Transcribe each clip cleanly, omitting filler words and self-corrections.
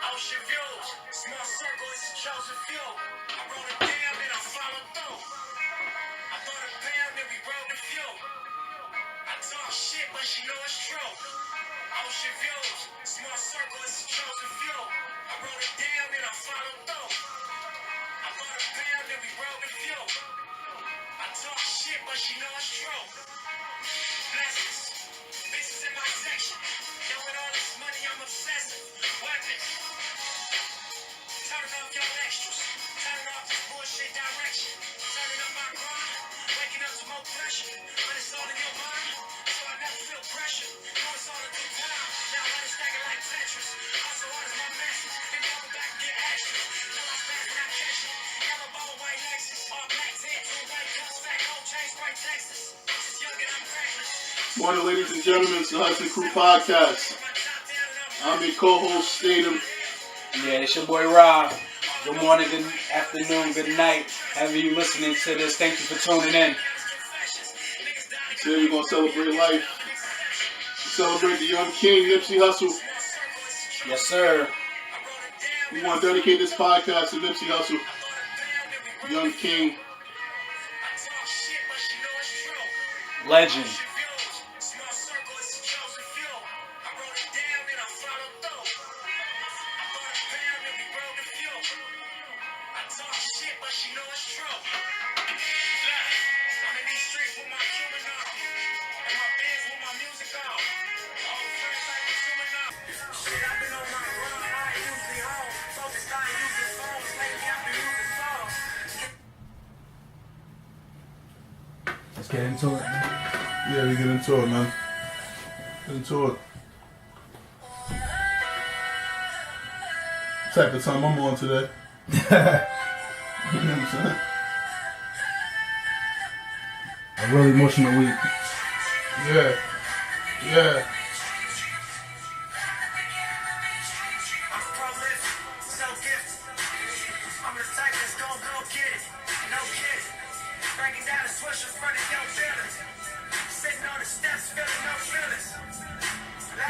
Ocean views, small circle is a chosen few. I wrote it down and I followed through. I thought it down and we wrote a few. I talk shit, but she know it's true. Ocean views, small circle is a chosen few. I wrote it down and I followed through. I thought it down and we wrote a few. I talk shit, but she know it's true. Blessings, bitches in my section. Yo, with all this money, I'm obsessive. Weapons. Turning off your extras. Turning off this bullshit direction. Turning up my grind. Waking up to more pressure. But it's all in your mind. So I never feel pressure. Know it's all a good time. Now let it stack it like Tetris. Also hard is my message. Then go back and get extras. Till I fast when I catch it. Yellow ball, white Lexus. All black head, two white cups. Fat gold chain, Sprite, Texas. Just young and I'm reckless. Morning, ladies and gentlemen. It's the HUSSLE Crew Podcast. I'm your co-host, Statham. Yeah, it's your boy Rob. Good morning, good afternoon, good night. However you listening to this, thank you for tuning in. Today we're going to celebrate life. Celebrate the young king, Nipsey Hussle. Yes, sir. We want to dedicate this podcast to Nipsey Hussle, young king. Legend. Let's get into it, man. Yeah, we get into it, man. Get into it. Type of time I'm on today. You know what I'm saying? A really emotional week. Yeah. Yeah.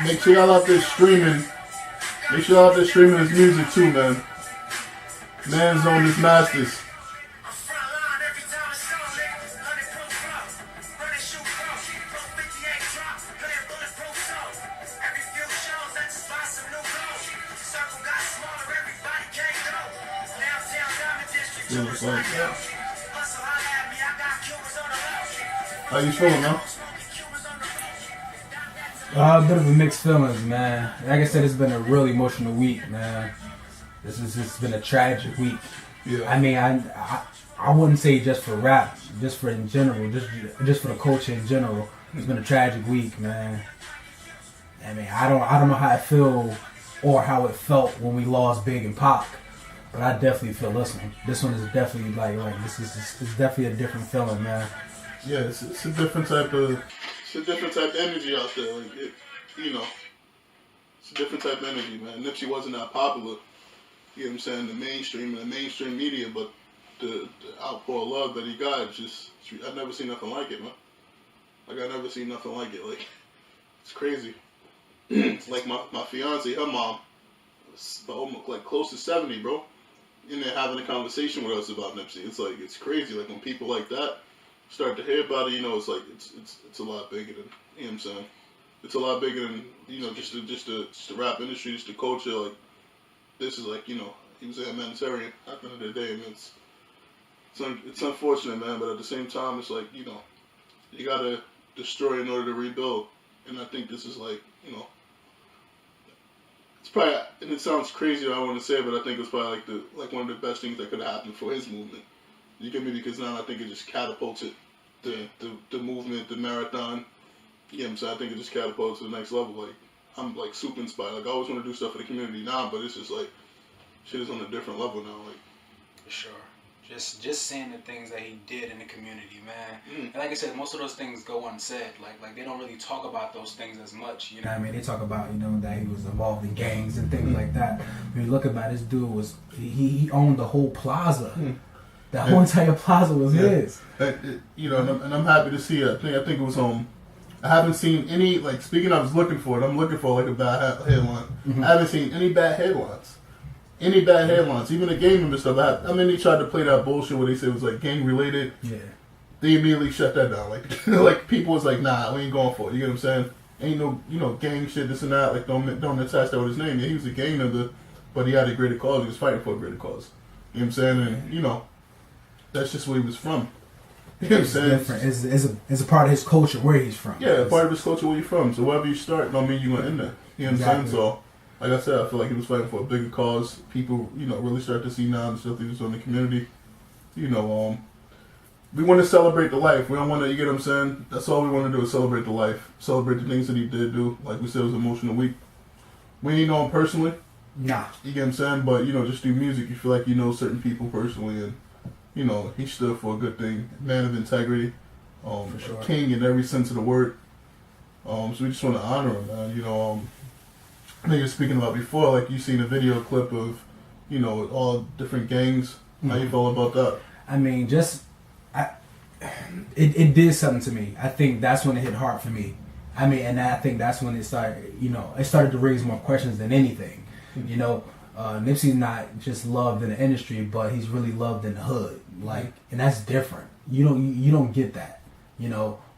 Make sure y'all out there streaming. Make sure y'all out there streaming his music too, man. Man's on his masters. How you feeling, man? A bit of a mixed feelings, man. Like I said, it's been a really emotional week, man. It's been a tragic week. Yeah. I mean, I wouldn't say just for rap, just for in general, just for the culture in general. It's been a tragic week, man. I mean, I don't know how I feel or how it felt when we lost Big and Pac, but I definitely feel this one. This one is definitely like this is it's definitely a different feeling, man. Yeah, it's a different type of energy out there. Like it's a different type of energy, man. Nipsey wasn't that popular, you know what I'm saying, the mainstream media, but the outpour of love that he got, I've never seen nothing like it, man. Like, I've never seen nothing like it. Like, it's crazy. Like, my fiance, her mom, was almost like close to 70, bro, in there having a conversation with us about Nipsey. It's like, it's crazy. Like, when people like that start to hear about it, it's like, it's a lot bigger than, you know what I'm saying? It's a lot bigger than, just the rap industry, just the culture. Like, this is like, he was a humanitarian at the end of the day, and it's unfortunate, man, but at the same time, it's like, you gotta destroy in order to rebuild. And I think this is like, it's probably, and it sounds crazy what I want to say, but I think it's probably like one of the best things that could have happened for his movement. You get me? Because now I think it just catapulted the movement, the marathon. You know what I'm saying? I think it just catapulted to the next level. Like, I'm like super inspired. Like, I always want to do stuff for the community now, but it's just like, shit is on a different level now. Like, For sure. Just seeing the things that he did in the community, man. And like I said, most of those things go unsaid. Like they don't really talk about those things as much, you know. I mean, they talk about, that he was involved in gangs and things like that. When you look about this dude he owned the whole plaza. That whole entire plaza was his. And I'm happy to see it. I think it was I haven't seen any, like, speaking I was looking for it. I'm looking for like a bad headline. I haven't seen any bad headlines. any bad headlines, even the gang member stuff. I mean, they tried to play that bullshit where they said it was like gang related. Yeah. They immediately shut that down. Like, like people was like, nah, we ain't going for it. You get what I'm saying? Ain't no, gang shit, this and that. Like, don't attach that with his name. Yeah, he was a gang member, but he had a greater cause. He was fighting for a greater cause. You know what I'm saying? And that's just where he was from. You know what I'm saying? Different. It's a part of his culture where he's from. Yeah, part of his culture where you're from. So wherever you start, don't mean you're gonna end there. You know what I'm saying? So, like I said, I feel like he was fighting for a bigger cause. People, really start to see now the stuff he was doing in the community. We want to celebrate the life. We don't want to, you get what I'm saying? That's all we want to do is celebrate the life. Celebrate the things that he did do. Like we said, it was Emotional Week. We ain't know him personally. Nah. You get what I'm saying? But, just through music, you feel like you know certain people personally. And, he stood for a good thing. Man of integrity. For sure. A king in every sense of the word. So we just want to honor him, man. I think you were speaking about before, like you seen a video clip of, all different gangs. How you feel about that? I mean, it did something to me. I think that's when it hit hard for me. I mean, and I think that's when it started, it started to raise more questions than anything. Nipsey's not just loved in the industry, but he's really loved in the hood. Like, and that's different. You don't get that.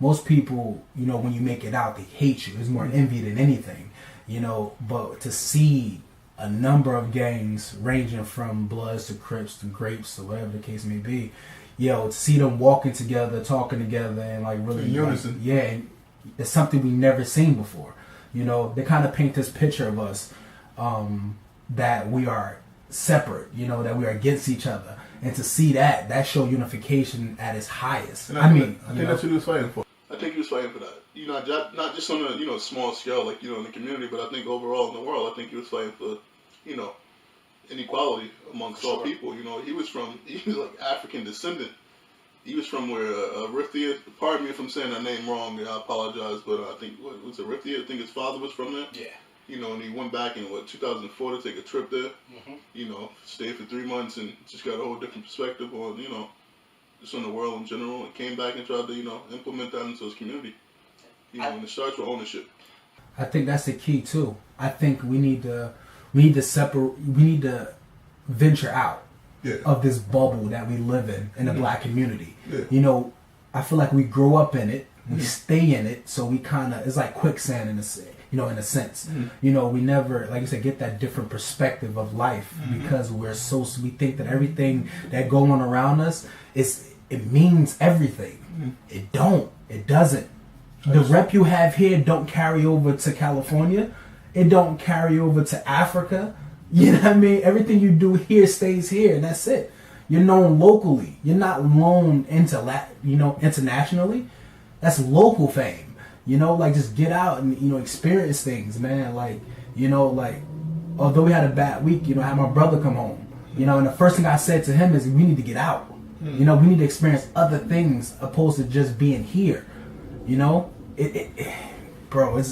Most people, when you make it out, they hate you. It's more envy than anything. But to see a number of gangs ranging from Bloods to Crips to Grapes or whatever the case may be, to see them walking together, talking together, and like really, unison. And it's something we never seen before. They kind of paint this picture of us that we are separate, that we are against each other, and to see that show unification at its highest. And I think that's what he was fighting for. I think he was fighting for that. Not just on a small scale, like in the community, but I think overall in the world, I think he was fighting for inequality amongst all people. He was like African descendant. He was from where Eritrea. Pardon me if I'm saying that name wrong. I apologize, but I think what was Eritrea. I think his father was from there. Yeah. And he went back in 2004 to take a trip there. Stayed for 3 months and just got a whole different perspective on just on the world in general, and came back and tried to implement that into his community. And it starts with ownership. I think that's the key too. I think we need to separate. We need to venture out of this bubble that we live in the black community. Yeah. I feel like we grow up in it, we stay in it, so we it's like quicksand in a sense. We never, like you said, get that different perspective of life because we think that everything that going on around us it means everything. It doesn't. The rep you have here don't carry over to California. It don't carry over to Africa. You know what I mean? Everything you do here stays here, and that's it. You're known locally. You're not known internationally. That's local fame. Just get out and experience things, man. Although we had a bad week, I had my brother come home. And the first thing I said to him is, we need to get out. We need to experience other things opposed to just being here. Bro,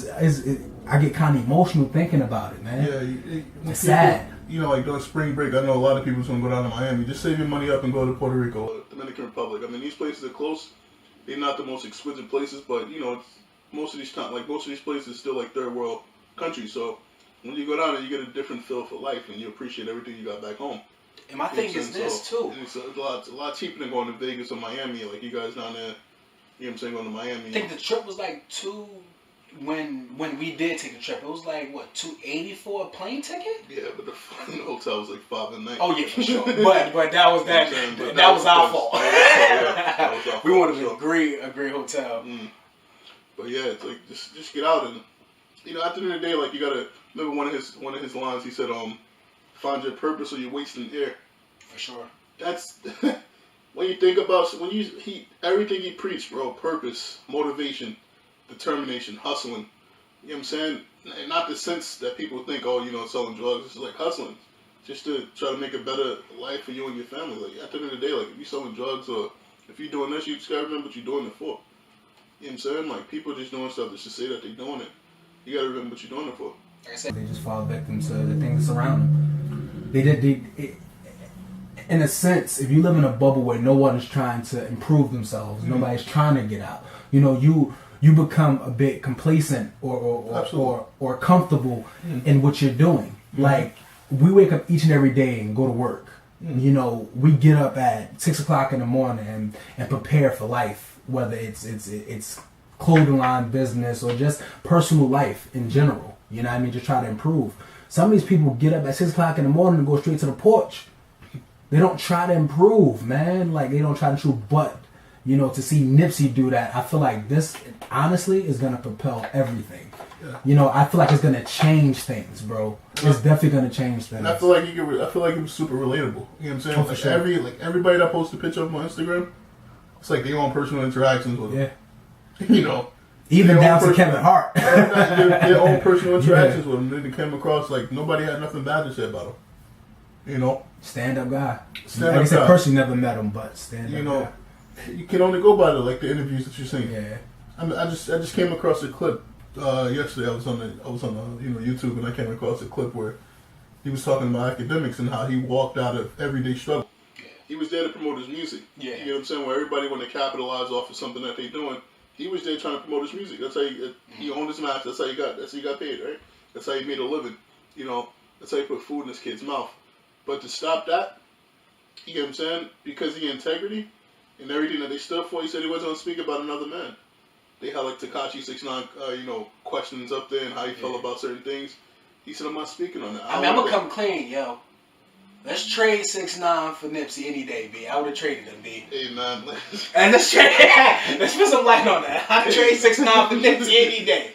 I get kind of emotional thinking about it, man. Yeah, it's sad. Like during spring break, I know a lot of people's gonna go down to Miami. Just save your money up and go to Puerto Rico, or Dominican Republic. I mean, these places are close. They're not the most exquisite places, but most of these places are still like third world countries. So when you go down there, you get a different feel for life, and you appreciate everything you got back home. And my thing is this too. It's a lot cheaper than going to Vegas or Miami. Like you guys down there, you know what I'm saying, going to Miami. I think the trip was like when we did take a trip, it was like what, $280 for a plane ticket? Yeah, but the hotel was like $5 a night. Oh yeah, for sure. but that was that. That was our fault. That was our fault. We wanted a great hotel. But yeah, it's like just get out and at the end of the day, like you gotta remember one of his lines. He said, "Find your purpose or you're wasting air." For sure. That's when you think about everything he preached, bro. Purpose, motivation, determination, hustling. You know what I'm saying? And not the sense that people think, selling drugs. It's like hustling, just to try to make a better life for you and your family. Like at the end of the day, like if you're selling drugs or if you're doing this, you just gotta remember what you're doing it for. You know what I'm saying? Like people just doing stuff just to say that they're doing it. You gotta remember what you're doing it for. They just fall victim to the things around them. In a sense, if you live in a bubble where no one is trying to improve themselves, nobody's trying to get out. You become a bit complacent or comfortable in what you're doing. Like we wake up each and every day and go to work. You know, we get up at 6 o'clock in the morning and prepare for life, whether it's clothing line business or just personal life in general. You know what I mean? Just try to improve. Some of these people get up at 6 o'clock in the morning and go straight to the porch. They don't try to improve, man. Like, they don't try to improve. But, you know, to see Nipsey do that, I feel like this, honestly, is going to propel everything. Yeah. You know, I feel like it's going to change things, bro. It's definitely going to change things. And I feel like he was super relatable. You know what I'm saying? Like, sure. Everybody that posts a picture of him on Instagram, it's like their own personal interactions with him. Yeah. You know. Even down to Kevin Hart. their own personal interactions with him. They came across like nobody had nothing bad to say about him. You know? Stand-up guy. Like I said, personally never met him, but stand-up guy. You can only go by the interviews that you're seeing. Yeah. I just came across a clip yesterday. I was on YouTube, and I came across a clip where he was talking about academics and how he walked out of everyday struggle. Yeah. He was there to promote his music. Yeah. You know what I'm saying? Where everybody want to capitalize off of something that they're doing. He was there trying to promote his music. That's how he owned his master. That's how he got paid, right? That's how he made a living. You know, that's how he put food in his kid's mouth. But to stop that, you get what I'm saying? Because of the integrity and everything that they stood for, he said he wasn't going to speak about another man. They had like Tekashi 6ix9ine, questions up there and how he felt about certain things. He said, I'm not speaking on that. I mean, I'm going to come clean, yo. Let's trade 6ix9ine for Nipsey any day, B. I would have traded him, B. Hey, man. And let's put some light on that. I'd trade 6ix9ine for Nipsey any day.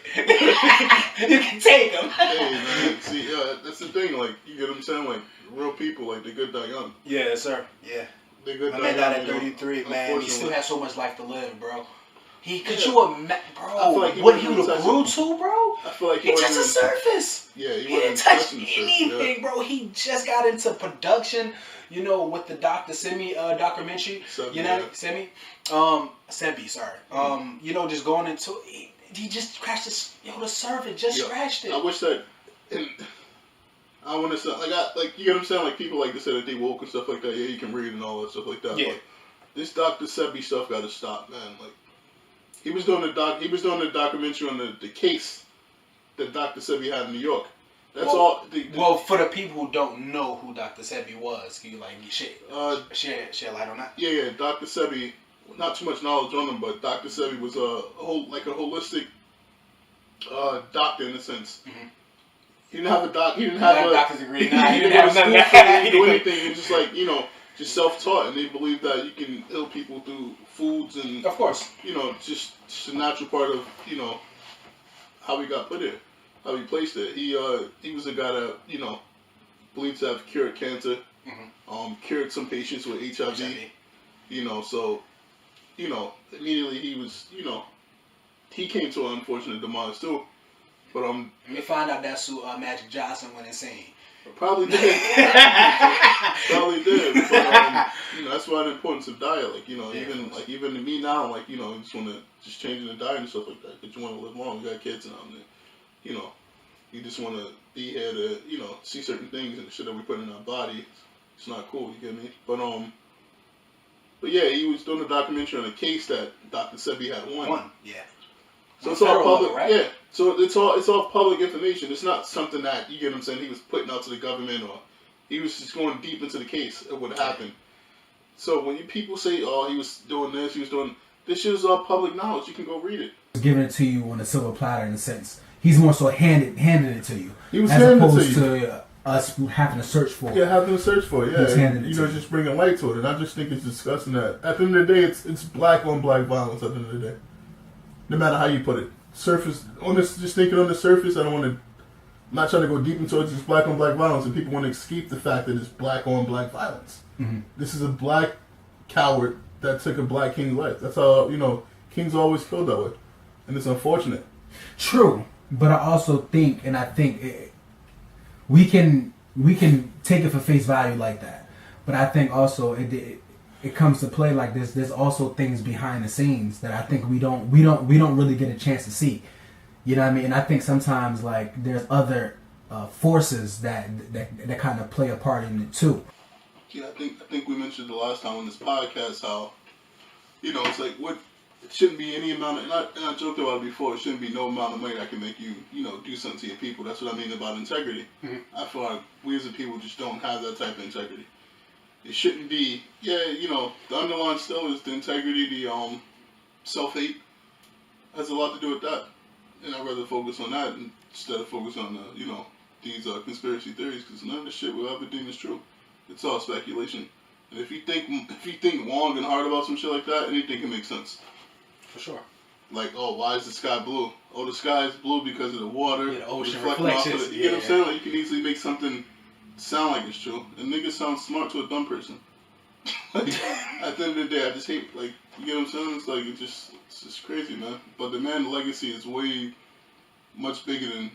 You can take him. Hey, man. See, that's the thing. Like, you get what I'm saying? Like, real people, like, they're good die young. Yeah, sir. Yeah. They're good die young. My man died at 33, man. He still has so much life to live, bro. Could you imagine, bro, like what he would have grew to, bro? I feel like he touched the surface. Yeah, he didn't touch anything, bro. He just got into production, you know, with the Dr. Semi documentary. You know, Sebi, sorry. You know, just going into, he just scratched the surface, scratched it. I wish that, and I want to say, you get what I'm saying? Like, people like to say that they woke and stuff like that. Yeah, you can read and all that stuff like that. Yeah. But this Dr. Sebi stuff got to stop, man. Like, he was doing the documentary on the case that Dr. Sebi had in New York. That's all. Well, for the people who don't know who Dr. Sebi was, can you share light on that? Yeah. Dr. Sebi, not too much knowledge on him, but Dr. Sebi was a holistic doctor in a sense. Mm-hmm. He didn't have he didn't have a doctor's degree. Nah, he didn't have school for it. He didn't do anything. He was just like, just self-taught, and they believe that you can heal people through foods and, of course, just a natural part of, how he got put here, how he placed it. He was a guy that, believed to have cured cancer, cured some patients with HIV, so, immediately he was, he came to an unfortunate demise too. But let me find out that's who Magic Johnson went insane. Probably did. Probably did. But that's why the importance of diet. Like, even to me now, like, you just want to changing the diet and stuff like that. Because you want to live long. You got kids and all that. You just want to be here to, see certain things and the shit that we put in our body. It's not cool. You get me? But yeah, he was doing a documentary on a case that Dr. Sebi had won. Yeah. So it's all public, right? Yeah. So it's all public information. It's not something that, you get what I'm saying, he was putting out to the government, or he was just going deep into the case of what happened. So when people say, oh, he was doing this, this shit is all public knowledge. You can go read it. He's giving it to you on a silver platter in a sense. He's more so handed it to you. He was handed it to you. To us having to search for it. Yeah, having to search for it. Yeah, just bringing light to it. And I just think it's disgusting that at the end of the day, it's black on black violence at the end of the day. No matter how you put it. Just thinking on the surface, I'm not trying to go deep into it, just black on black violence, and people want to escape the fact that it's black on black violence. Mm-hmm. This is a black coward that took a black king's life. That's how, kings are always killed that way. And it's unfortunate. True. But I also think, we can take it for face value like that. But I think also it comes to play like this. There's also things behind the scenes that I think we don't really get a chance to see. You know what I mean? And I think sometimes like there's other forces that kind of play a part in it too. Yeah, I think we mentioned the last time on this podcast how, it's like what it shouldn't be any amount of, and I joked about it before, it shouldn't be no amount of money that can make you, do something to your people. That's what I mean about integrity. Mm-hmm. I feel like we as a people just don't have that type of integrity. It shouldn't be, the underlying still is the integrity, the self-hate. Has a lot to do with that. And I'd rather focus on that instead of focus on, these conspiracy theories, because none of the shit we'll ever deem is true. It's all speculation. And if you think long and hard about some shit like that, anything can make sense. For sure. Like, oh, why is the sky blue? Oh, the sky is blue because of the water. Yeah, the ocean reflecting off reflections. of it. You get what I'm saying? Like, you can easily make something sound like it's true. And niggas sound smart to a dumb person. Like, at the end of the day, I just hate, like, you get what I'm saying? It's like, it's just crazy, man. But the man's legacy is way much bigger than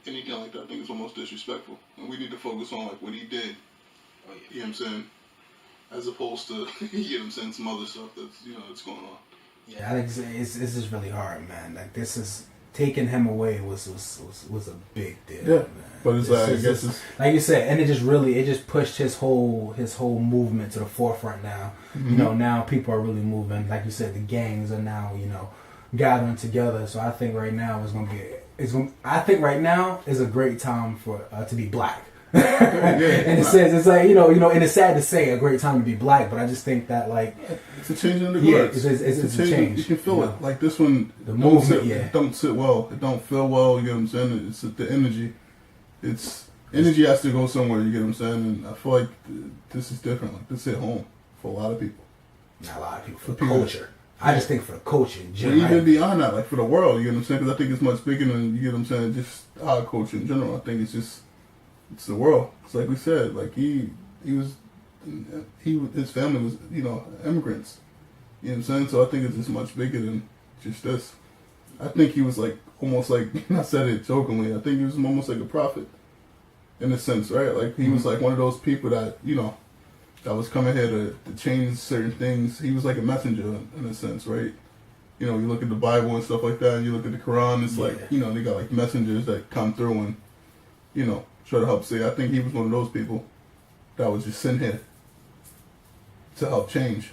anything like that. I think it's almost disrespectful. And we need to focus on, like, what he did. Oh, yeah. You know what I'm saying? As opposed to, you know what I'm saying, some other stuff that's going on. Yeah, I think it's just really hard, man. Like, this is taking him away was a big deal. Yeah, man. But it's like, I guess it's like you said, and it just pushed his whole movement to the forefront now. Mm-hmm. Now people are really moving. Like you said, the gangs are now gathering together. So I think right now I think right now is a great time for to be black. In a sense, it's like and it's sad to say a great time to be black, but I just think that like it's a change in the guards. It's a change. You can feel it. Like this one, the movement. It don't sit well. It don't feel well. You get what I'm saying? It's the energy. It's energy has to go somewhere. You get what I'm saying? And I feel like this is different. Like this hit home for a lot of people. Not a lot of people. For the culture. I just think for the culture in But general. even beyond that, like for the world, you get what I'm saying? Because I think it's much bigger than, you get what I'm saying, just our culture in general. I think it's the world. It's like we said, like his family was, immigrants. You know what I'm saying? So I think it's just much bigger than just this. I think he was like, almost like, I said it jokingly, I think he was almost like a prophet in a sense, right? Like he was like one of those people that, that was coming here to change certain things. He was like a messenger in a sense, right? You look at the Bible and stuff like that, and you look at the Quran, it's like, they got like messengers that come through and, try to help say. I think he was one of those people that was just sent here to help change.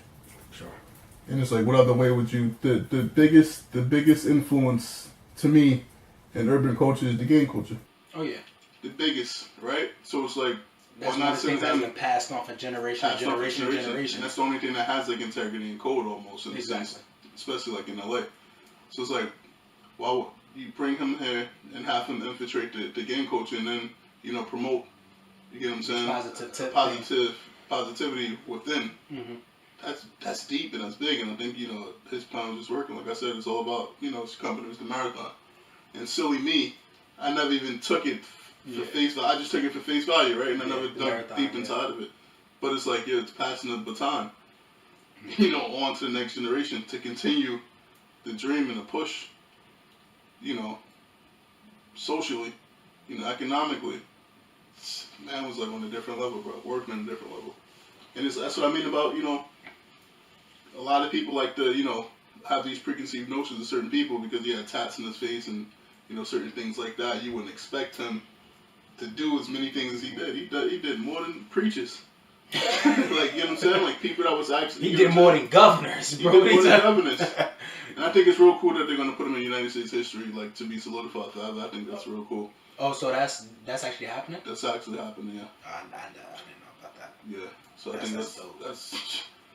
Sure. And it's like, what other way would you? The biggest influence to me in urban culture is the gang culture. Oh yeah. The biggest, right? So it's like, that's one of the things that's been passed on from generation to generation. And that's the only thing that has like integrity and code almost in a sense, especially like in LA. So it's like, well, you bring him here and have him infiltrate the gang culture and then, promote, you get what I'm saying? Positivity within. Mm-hmm. That's deep and that's big, and I think, his plan was just working. Like I said, it's all about, his company was the marathon. And silly me, I never even took it for face value. I just took it for face value, right? And I never dug deep inside of it. But it's like, it's passing the baton, on to the next generation to continue the dream and the push, socially, economically. Man was like on a different level, bro. Working on a different level. And that's what I mean about, a lot of people like to, have these preconceived notions of certain people because he had tats in his face and, certain things like that. You wouldn't expect him to do as many things as he did. He did more than preachers. Like, you know what I'm saying? Like, people that was actually... He did more than governors, bro. He did more than governors. And I think it's real cool that they're going to put him in United States history, like, to be solidified. I think that's real cool. Oh, so that's actually happening? That's actually happening, yeah. I didn't know about that. Yeah. So I think that's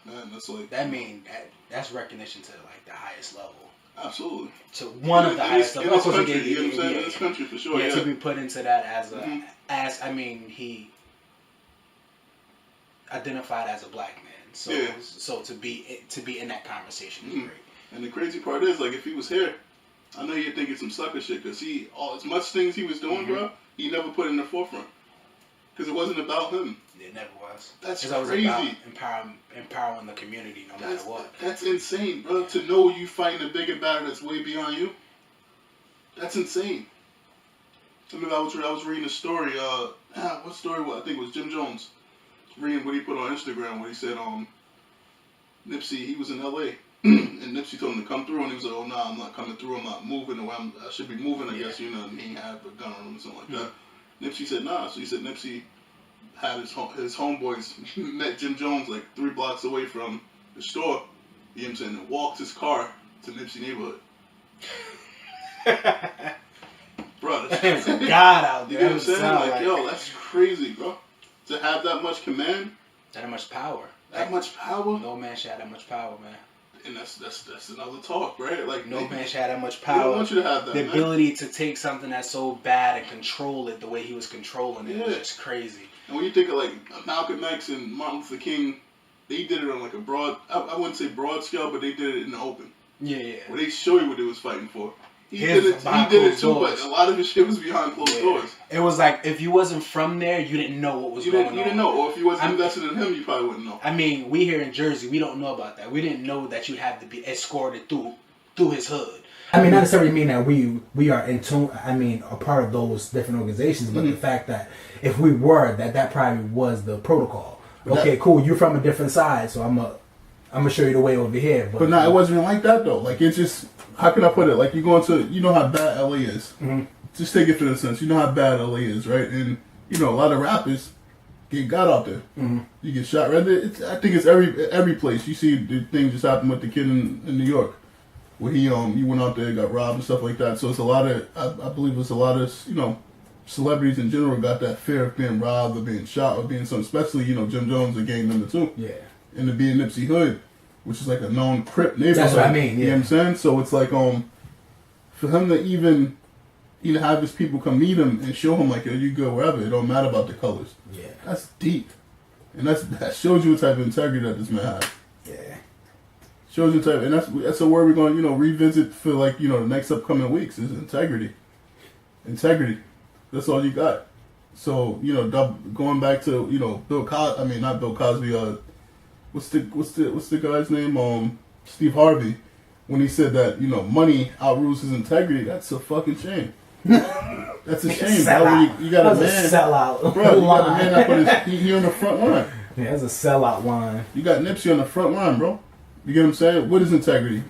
man, that's like... That's recognition to, like, the highest level. Absolutely. To one of the highest levels. In this country, you know what I'm saying? In this country, for sure, yeah. To be put into that as he identified as a black man. So to be in that conversation is great. And the crazy part is, like, if he was here, I know you'd think it's some sucker shit, because as much things he was doing, bro, he never put it in the forefront. Because it wasn't about him. It never was. That's crazy. It was about empowering the community no matter what. That's insane, bro. To know you fighting a bigger battle that's way beyond you. That's insane. I remember I was reading a story, what story was I think it was Jim Jones. Reading what he put on Instagram where he said, Nipsey, he was in LA. And Nipsey told him to come through, and he was like, oh, nah, I'm not coming through. I'm not moving the way I should be moving, I guess, and he had a gun on him or something like that. Nipsey said, nah. So he said Nipsey had his homeboys met Jim Jones like 3 blocks away from the store, you know what I'm saying, and walked his car to Nipsey neighborhood. Bro, there's a God out there. You know what I'm saying? Like, yo, that's crazy, bro. To have that much command, that much power, that much power. No man should have that much power, man. And that's another talk, right? Like, no man should have that much power. They don't want you to have that. The ability to take something that's so bad and control it the way he was controlling it was just crazy. And when you think of like Malcolm X and Martin Luther King, they did it on like a broad, I wouldn't say broad scale, but they did it in the open. Yeah. Where they show you what they was fighting for. He did it too, but a lot of his shit was behind closed doors. It was like, if you wasn't from there, you didn't know what was going on. You didn't know, or if you wasn't invested in him, you probably wouldn't know. I mean, we here in Jersey, we don't know about that. We didn't know that you'd have to be escorted through his hood. I mean, not necessarily mean that we are in tune, I mean, a part of those different organizations, but the fact that if we were, that probably was the protocol. But okay, cool, you're from a different side, so I'm gonna show you the way over here. But nah, it wasn't like that though. Like, it's just, how can I put it? Like, you go into, you know how bad LA is. Mm-hmm. Just take it for instance. You know how bad LA is, right? And you know, a lot of rappers get got out there. Mm-hmm. You get shot right there. I think it's every place. You see the thing just happened with the kid in New York, where he went out there, got robbed and stuff like that. So it's a lot of, I believe it's a lot of, you know, celebrities in general got that fear of being robbed or being shot or being something. Especially, you know, Jim Jones, a gang member too. Yeah. And to be in Nipsey Hood, which is like a known Crip neighborhood. That's what I mean. Yeah. You know what I'm saying? So it's like for him to even have his people come meet him and show him like, yo, you go wherever. It don't matter about the colors. Yeah. That's deep, and that shows you what type of integrity that this man has. Yeah. Shows you type, and that's a word we're going to revisit for like the next upcoming weeks is integrity. Integrity. That's all you got. So going back to Bill Cosby. I mean not Bill Cosby. What's the guy's name? Steve Harvey. When he said that money outrules his integrity, that's a fucking shame. That's a shame. You got a man. Sellout. Bro, you got a man that put he on the front line. Yeah, that's a sellout line. You got Nipsey on the front line, bro. You get what I'm saying? What is integrity?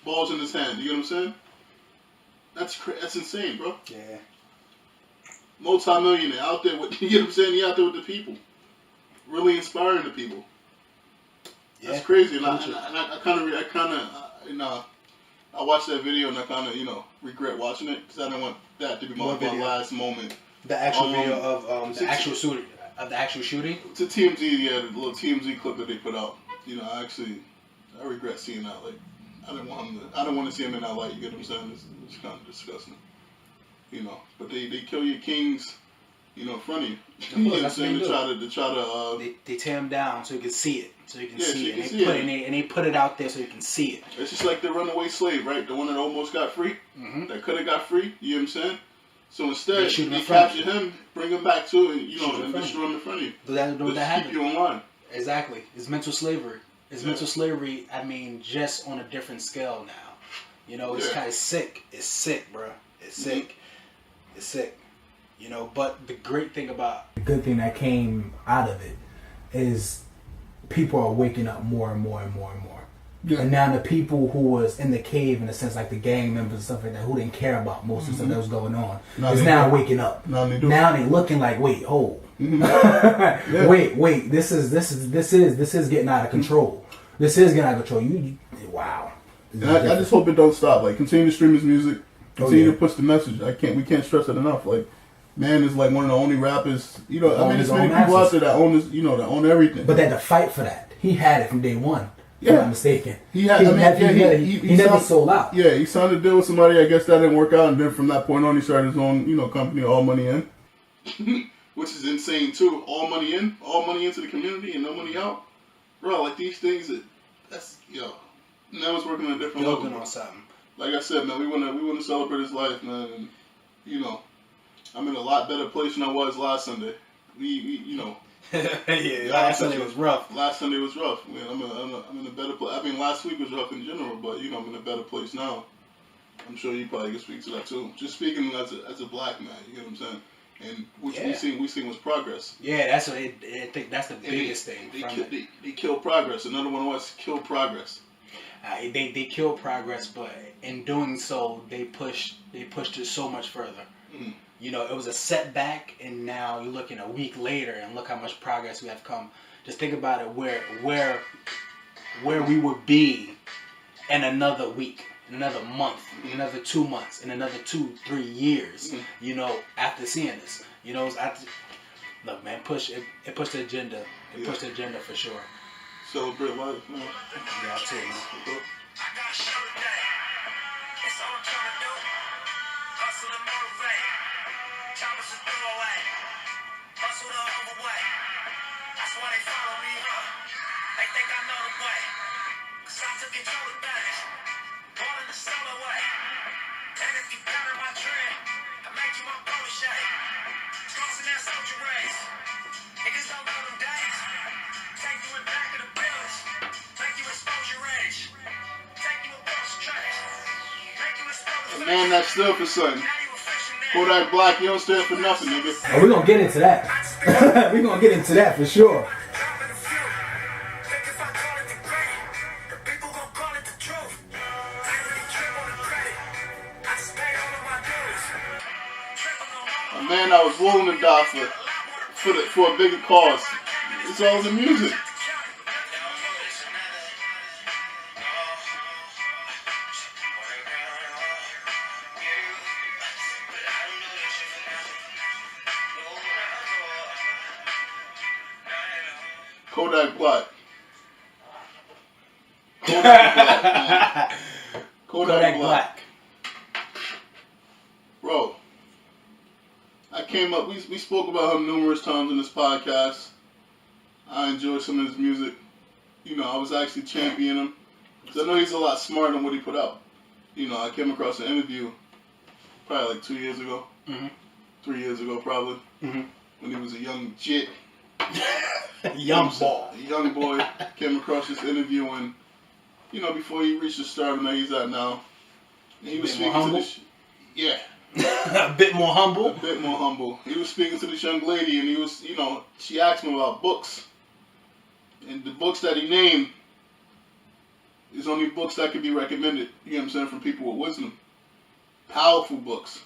Balls in his hand. You get what I'm saying? That's insane, bro. Yeah. Multi-millionaire out there with, you get what I'm saying? He out there with the people. Really inspiring the people. Yeah. That's crazy. And I watched that video and I kind of, regret watching it because I didn't want that to be my last moment. The actual video of the actual shooting. Of the actual shooting? It's a TMZ, yeah, the little TMZ clip that they put out. I regret seeing that. Like, I didn't want to see him in that light. You get what I'm saying? It's kind of disgusting. But they kill your kings, in front of you. You know what I'm saying? They tear him down so you can see it. So you can see it. And they put it out there so you can see it. It's just like the runaway slave, right? The one that almost got free, that could have got free. You know what I'm saying? So instead, they capture him, bring him back to it, and destroy him in front of you. But that keep you in line. Exactly. It's mental slavery. Mental slavery, I mean, just on a different scale now. It's kind of sick. It's sick, bro. It's sick. It's sick. But the great thing about... The good thing that came out of it is people are waking up more and more and more and more. Yeah. And now the people who was in the cave, in a sense, like the gang members and stuff like that, who didn't care about most of the stuff that was going on, is now waking up. Now they looking like, wait, hold. Mm-hmm. Wait, this is getting out of control. This is getting out of control. Wow. And I just hope it don't stop. Like, continue to stream his music. Continue to push the message. We can't stress it enough. Like, man is like one of the only rappers. There's many people out there that own this. That own everything. But they had to fight for that. He had it from day one. Yeah. If I'm not mistaken. He never sold out. Yeah, he signed a deal with somebody. I guess that didn't work out, and then from that point on, he started his own, company, All Money In, which is insane too. All money into the community, and no money out, bro. Like these things, that's Now it's working on a different level. Building on something. Like I said, man, we wanna celebrate his life, man. And, I'm in a lot better place than I was last Sunday. Last Sunday was rough. Last Sunday was rough. Man, I'm in a better place. I mean, last week was rough in general, but I'm in a better place now. I'm sure you probably can speak to that too. Just speaking as a black man, you get what I'm saying? And which we seen was progress. Yeah, that's what I think. That's the biggest thing. They kill progress. Another one was kill progress. They kill progress, but in doing so, they pushed it so much further. Mm. It was a setback, and now you're looking a week later, and look how much progress we have come. Just think about it, where we would be in another week, in another month, in another 2 months, in another 2-3 years. You know, after seeing this, you know, look, man, it pushed the agenda. It pushed the agenda for sure. Celebrate life, man. Yeah, I tell you, man. I got a show today. It's all I'm trying to do. Hustle and motivate. Choppers is throw away. Hustle the other way. That's why they follow me, huh? They think I know the way. Cause I took control of things. Born in the solo way. And if you counter my trend, I made you my protege. Crossing that soldier race. Niggas don't know them days. Take you in back of the bills. Make you expose your rage. Take you across the tracks. Make you expose the Man, that's still for something. Kodak Black, you don't stand for nothing, nigga. Oh, we're gonna get into that. We're gonna get into that for sure. A man that was willing to die for a bigger cause. It's all the music. Kodak Black. Kodak Black, man. Kodak Black. Bro, I came up, we spoke about him numerous times in this podcast. I enjoyed some of his music. You know, I was actually championing him. Because I know he's a lot smarter than what he put out. You know, I came across an interview probably like 2 years ago. 3 years ago, probably. When he was a young jit. Young boy. Came across this interview and, you know, before he reached the stardom that he's at now. And he was speaking to this. Yeah. A bit more humble. A bit more humble. He was speaking to this young lady and he was, you know, she asked him about books. And the books that he named is only books that could be recommended, you know what I'm saying, from people with wisdom. Powerful books.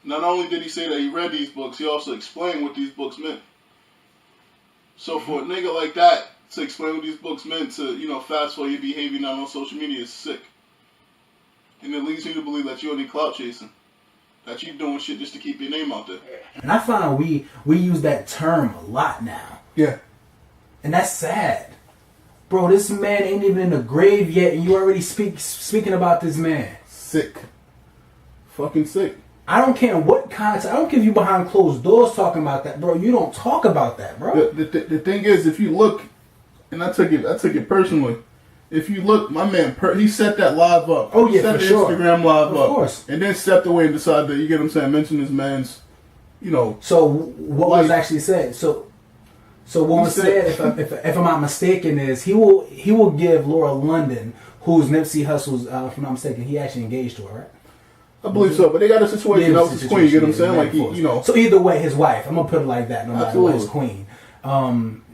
Not only did he say that he read these books, he also explained what these books meant. So for a nigga like that to explain what these books meant to, you know, fast forward your behavior now on social media is sick. And it leads me to believe that you're only clout chasing. That you're doing shit just to keep your name out there. And I find we use that term a lot now. Yeah. And that's sad. Bro, this man ain't even in the grave yet and you already speaking about this man. Sick. Fucking sick. I don't care what content. I don't care if you behind closed doors talking about that, bro. You don't talk about that, bro. The thing is, if you look, and I took it personally. If you look, my man, he set that live up. Oh yeah, set for the sure. Instagram live up, of course. And then stepped away and decided that, you get what I'm saying, mention this man's, you know. So what was actually said? So what was said, if I'm not mistaken, is he will give Laura London, who's Nipsey Hussle's, if I'm not mistaken, he actually engaged to her, right? I believe so, but they got a situation. That was his queen. You get what I'm saying? Like, you know. So either way, his wife. I'm gonna put it like that. No matter what, his queen.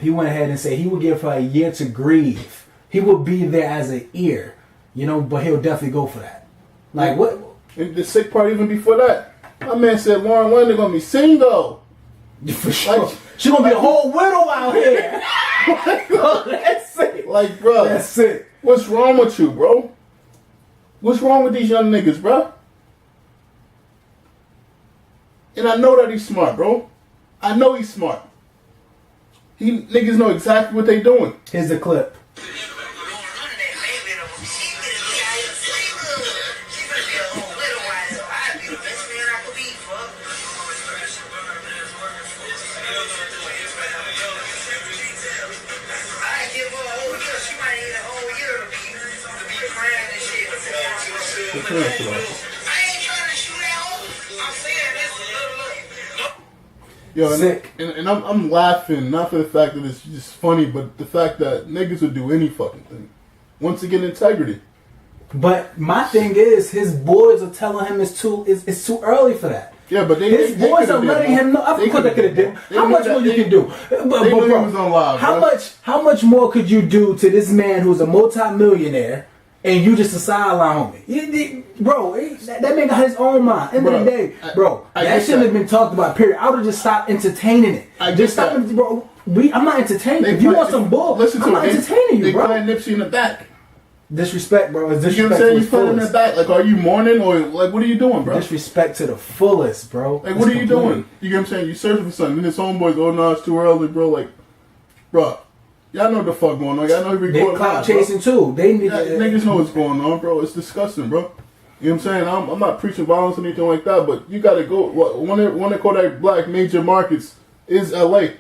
He went ahead and said he would give her a year to grieve. He would be there as an ear, you know, but he'll definitely go for that. Like what? And the sick part, even before that, my man said Lauren London gonna be single. For sure. Like, she gonna be a whole widow out here. That's it. Like, bro, that's it. What's wrong with you, bro? What's wrong with these young niggas, bro? And I know that he's smart, bro. I know he's smart. Niggas know exactly what they doing. Here's the clip. Yo, and I'm laughing, not for the fact that it's just funny, but the fact that niggas would do any fucking thing. Once again, integrity. But my thing is, his boys are telling him it's too early for that. Yeah, but his boys are letting him know. Of course, they could have did. How much more you can do? But bro, how much more could you do to this man who's a multi-millionaire? And you just a sideline homie. Bro, that man got his own mind. End of the day, bro, that shouldn't have been talked about, period. I would have just stopped entertaining it. Just stop it, bro. I'm not entertaining. If you want some bull, I'm not entertaining you, bro. They playing Nipsey in the back. Disrespect, bro. It's You know what I'm disrespect saying? to You the put in fullest. the back. Like, are you mourning or like what are you doing, bro? Disrespect to the fullest, bro. Like, what are you doing? You get what I'm saying? You searching for something. And his homeboys, oh no, it's too early, bro. Like, bro, y'all know what the fuck going on. Y'all know he They recording. clout chasing too. They need niggas know what's going on, bro. It's disgusting, bro. You know what I'm saying? I'm not preaching violence or anything like that, but you gotta go. One of Kodak Black major markets is LA.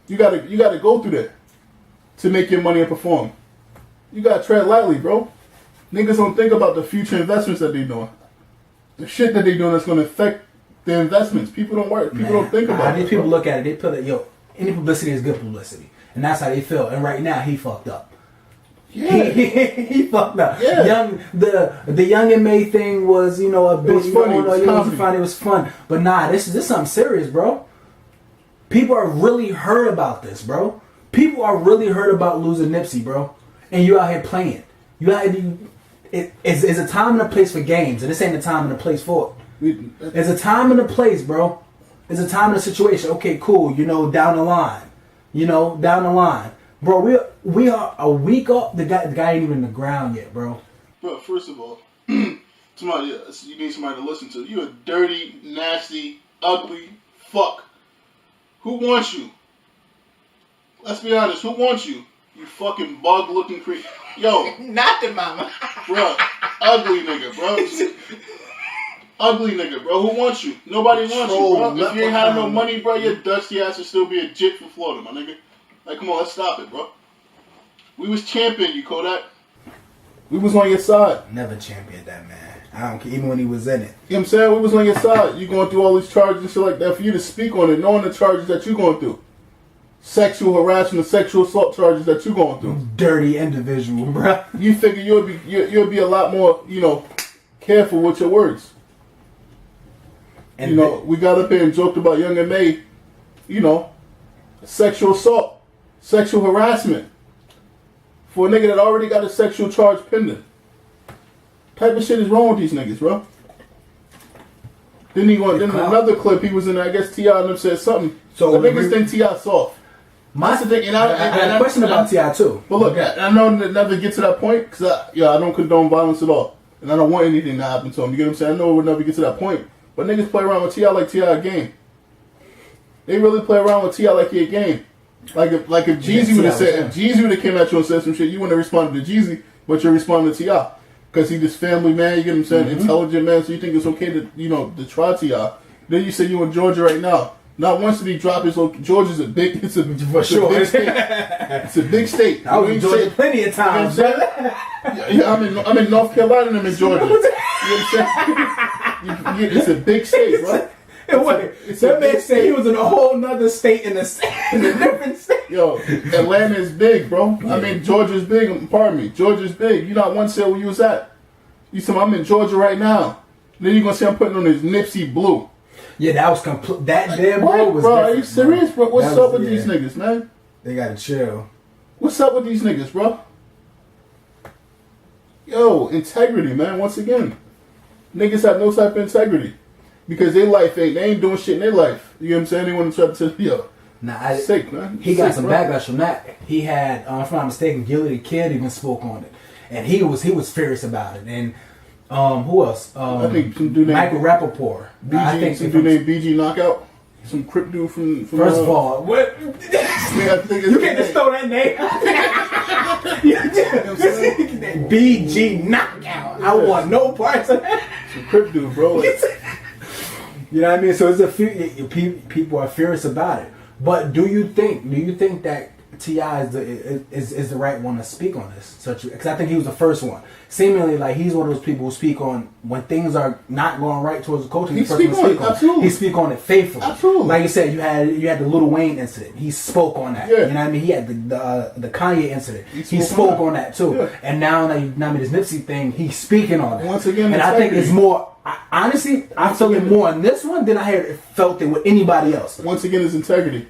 You gotta go through that to make your money and perform. You gotta tread lightly, bro. Niggas don't think about the future investments that they doing. The shit that they doing that's gonna affect the investments. People don't work. People don't think about it. How these people look at it, they put it, yo, any publicity is good publicity. And that's how they feel. And right now, he fucked up. Yeah. He fucked up. Yeah. The Young and May thing was, you know, a bit, It was funny. It was fun. But nah, this is something serious, bro. People are really hurt about this, bro. People are really hurt about losing Nipsey, bro. And you out here playing. It's a time and a place for games, and this ain't the time and the place for it. It's a time and a place, bro. It's a time and a situation. Okay, cool. You know, down the line. Bro, we are a week up. The guy ain't even in the ground yet, bro. Bro, first of all, you need somebody to listen to. You a dirty, nasty, ugly fuck. Who wants you? Let's be honest. Who wants you? You fucking bug-looking creep. Yo. Not the mama. Bro, ugly nigga, bro. Ugly nigga, bro. Who wants you? Nobody wants you, bro. If you ain't had no money, bro, your dusty ass would still be a jit from Florida, my nigga. Like, come on, let's stop it, bro. We was championing you, Kodak. We was on your side. Never championed that man. I don't care, even when he was in it. You know what I'm saying? We was on your side. You going through all these charges and shit like that. For you to speak on it, knowing the charges that you going through. Sexual harassment, sexual assault charges that you going through. Dirty individual, bro. You figure you'll be a lot more, you know, careful with your words. And you know, we got up here and joked about Young and May, you know, sexual assault, sexual harassment for a nigga that already got a sexual charge pending. Type of shit is wrong with these niggas, bro. Then another clip, he was in there, I guess T.I. and them said something. So the niggas think T.I. soft. That's the thing, and I had a question about T.I. too. But look, I know that never get to that point, because I don't condone violence at all. And I don't want anything to happen to him. You get what I'm saying? I know it would never get to that point. But niggas play around with T.I. like T.I. a game. They really play around with T.I. like he a game. Like if Jeezy would have said, if Jeezy would have came at you and said some shit, you wouldn't have responded to Jeezy, but you're responding to T.I. Because he's this family man, you get what I'm saying, intelligent man, so you think it's okay to, you know, to try T.I. Then you say you in Georgia right now. Not once did he drop his location. Georgia's a big state. It's a big state. I was in Georgia plenty of times. You know what I'm saying? Yeah, I'm in North Carolina and I'm in Georgia. You know what I'm saying? It's a big state, bro. That man said he was in a whole nother state in a different state. Yo, Atlanta is big, bro. Yeah. I mean, Georgia's big. Pardon me. Georgia's big. You not one say where you was at. You said, I'm in Georgia right now. Then you're going to say I'm putting on this Nipsey blue. Yeah, that was complete. That damn bro was bro, are you serious, bro? What's up with these niggas, man? They got to chill. What's up with these niggas, bro? Yo, integrity, man. Once again. Niggas have no type of integrity. Because they ain't doing shit in their life. You know what I'm saying? They want to try to tell yo. Nah, sick, man. He got some backlash from that. He had, if I'm not mistaken, Gilly the Kid even spoke on it. And he was furious about it. And who else? I think some dude named Michael Rappaport. Some dude named BG Knockout. Some crip dude from First of all, what? You can't just throw that name. BG Knockout. I want no parts of that. Some crip dude, bro. Like, you know what I mean? So it's a few people are furious about it. But do you think that T.I. is the right one to speak on this? Because I think he was the first one. Seemingly, like he's one of those people who speak on when things are not going right towards the culture. He speak on it faithfully. Absolutely. Like you said, you had the Lil Wayne incident. He spoke on that. Yeah. You know what I mean? He had the Kanye incident. He spoke on that too. Yeah. And now this Nipsey thing, he's speaking on that. Once again, and I think it's more. Honestly, I feel it more on this one than I felt it with anybody else. Once again, it's integrity.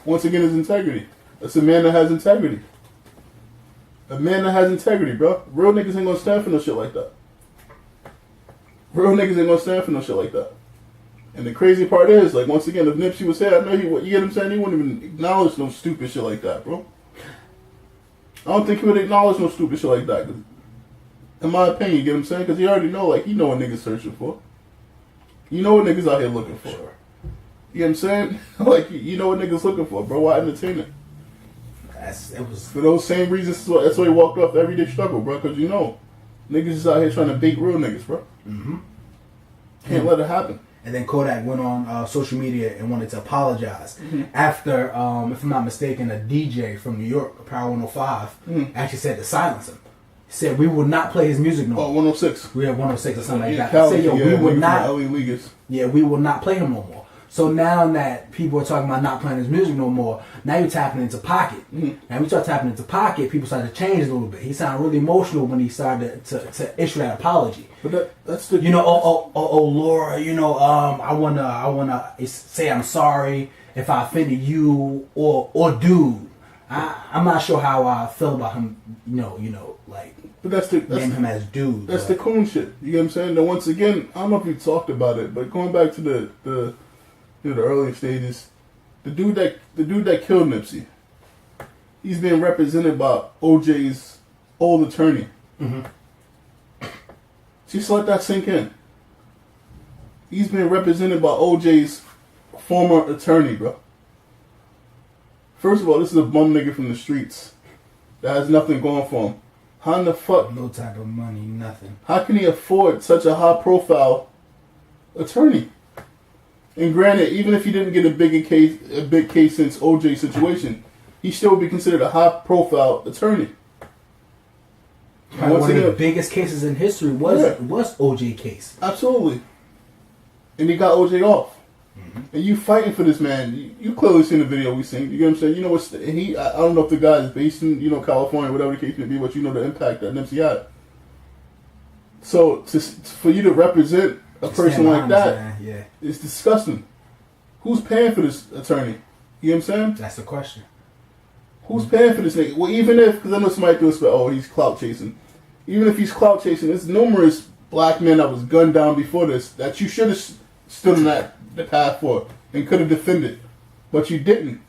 It's a man that has integrity. A man that has integrity, bro. Real niggas ain't gonna stand for no shit like that. And the crazy part is, like, once again, if Nipsey was here, I know you get what I'm saying? He wouldn't even acknowledge no stupid shit like that, bro. I don't think he would acknowledge no stupid shit like that. In my opinion, you get what I'm saying? Because you already know, like, you know what niggas searching for. You know what niggas out here looking for. Sure. You know what I'm saying? Like, you know what niggas looking for, bro. Why entertain it? It was for those same reasons. That's why he walked off the everyday struggle, bro. Because you know, niggas is out here trying to bait real niggas, bro. Can't let it happen. And then Kodak went on social media and wanted to apologize after, if I'm not mistaken, a DJ from New York, Power 105, actually said to silence him. He said we will not play his music no more. Oh, 106. We have 106 or something like that. Cali, Say, yo, we would not. Yeah, we will not play him no more. So now that people are talking about not playing his music no more, now you're tapping into Pocket. Now we start tapping into Pocket, people started to change a little bit. He sounded really emotional when he started to issue that apology. But that's the, you know, Laura, you know, I wanna say I'm sorry if I offended you or dude. I'm not sure how I feel about him. You know, like. But that's name him as dude. That's the coon shit. You know what I'm saying? And once again, I don't know if you talked about it, but going back to the earlier stages, the dude that killed Nipsey, he's being represented by OJ's old attorney. Just let that sink in. He's being represented by OJ's former attorney, bro. First of all, this is a bum nigga from the streets that has nothing going for him. How in the fuck? No type of money, nothing. How can he afford such a high-profile attorney? And granted, even if he didn't get a big case since OJ's situation, he still would be considered a high-profile attorney. One of the biggest cases in history was OJ case. Absolutely. And he got OJ off. And you fighting for this man. You clearly seen the video we seen. You get what I'm saying? You know what's I don't know if the guy is based in California, whatever the case may be, but you know the impact that Nipsey had. So for you to represent a person like that, it's disgusting. Who's paying for this attorney? You know what I'm saying? That's the question. Who's paying for this nigga? Well, even if, because I know somebody feels, he's clout chasing. Even if he's clout chasing, there's numerous black men that was gunned down before this that you should have stood in the path for and could have defended, but you didn't.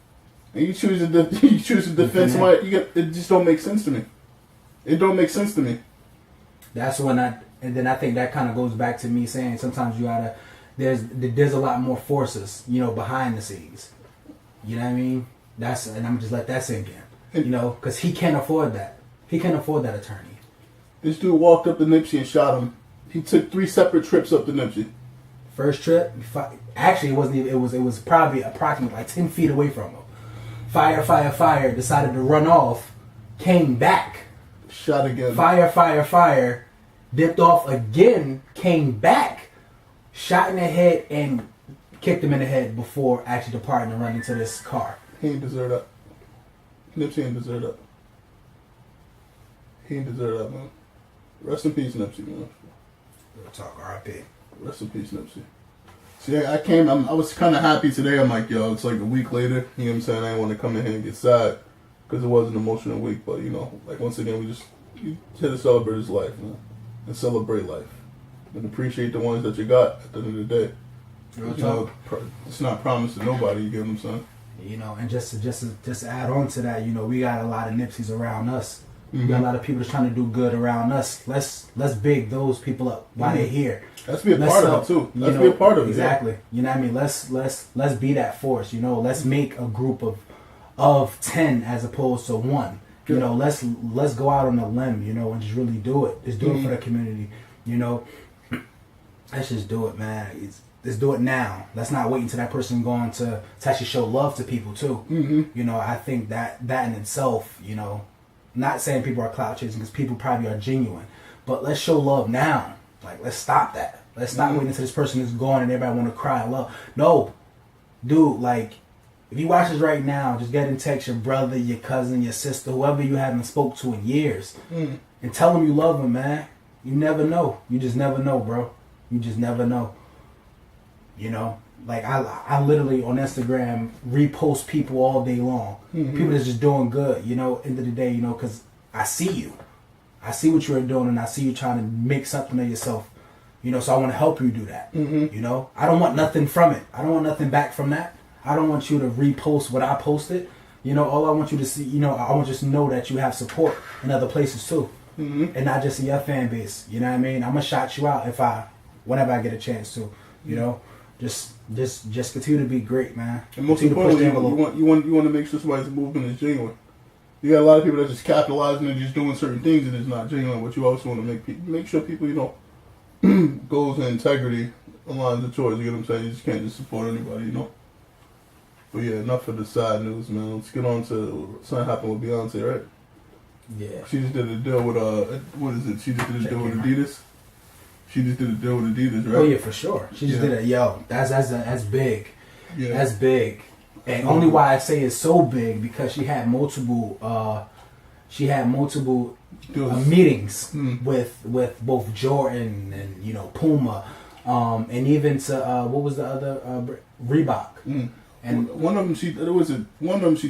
And you choose to defend somebody. It just don't make sense to me. It don't make sense to me. That's when and then I think that kind of goes back to me saying sometimes you gotta. There's a lot more forces, behind the scenes. You know what I mean? And I'm just let that sink in. Because he can't afford that. He can't afford that attorney. This dude walked up to Nipsey and shot him. He took 3 separate trips up to Nipsey. First trip, actually it wasn't even. It was probably approximately like 10 feet away from him. Fire. Decided to run off. Came back. Shot again. Fire. Dipped off again. Came back. Shot in the head and kicked him in the head before actually departing and running into this car. He ain't deserve that. Nipsey ain't deserve that. He ain't deserve that, man. Rest in peace, Nipsey, man. Real talk, R.I.P. Rest in peace, Nipsey. See, I was kind of happy today. I'm like, yo, it's like a week later. You know what I'm saying? I didn't want to come in here and get sad because it was an emotional week. But, like once again, we just had to celebrate his life, man. And celebrate life. And appreciate the ones that you got at the end of the day. Real talk. It's not promised to nobody, you get what I'm saying? And just to add on to that, we got a lot of Nipseys around us. We got a lot of people that's trying to do good around us. Let's big those people up while they're here. Let's be a part of it too. Let's be a part of it. Exactly. You know what I mean? Let's be that force. Let's make a group of 10 as opposed to 1. Let's go out on a limb. And just really do it. Just do it for the community. Let's just do it, man. Let's do it now. Let's not wait until that person going to actually show love to people too. I think that in itself, not saying people are clout chasing because people probably are genuine, but let's show love now. Like, let's stop that. Let's stop waiting until this person is gone and everybody want to cry and love. No, dude, like, if you watch this right now, just get in text your brother, your cousin, your sister, whoever you haven't spoke to in years, and tell them you love them, man. You never know. You just never know, bro. You just never know. Like I literally on Instagram repost people all day long. People that's just doing good, end of the day, because I see you. I see what you're doing and I see you trying to make something of yourself. So I want to help you do that. I don't want nothing from it. I don't want nothing back from that. I don't want you to repost what I posted. All I want you to see, I want you to know that you have support in other places too. and not just in your fan base. You know what I mean? I'm gonna shout you out whenever I get a chance to. You know, just continue to be great, man. And most importantly, you want to make sure somebody's movement is genuine. You got a lot of people that just capitalizing and just doing certain things and it's not genuine. But you also want to make sure people, you know, goals and integrity aligns with yours. You get what I'm saying? You just can't just support anybody, you know. But yeah, enough of the side news, man. Let's get on to something happened with Beyonce, right? Yeah. She just did a deal with what is it? She just did a deal with Adidas. She just did a deal with Adidas, right? Oh yeah, for sure. She just did it. Yo, that's big. Yeah. That's big. And only why I say it's so big because she had multiple meetings with both Jordan and, you know, Puma, and even to what was the other Reebok. And one of them she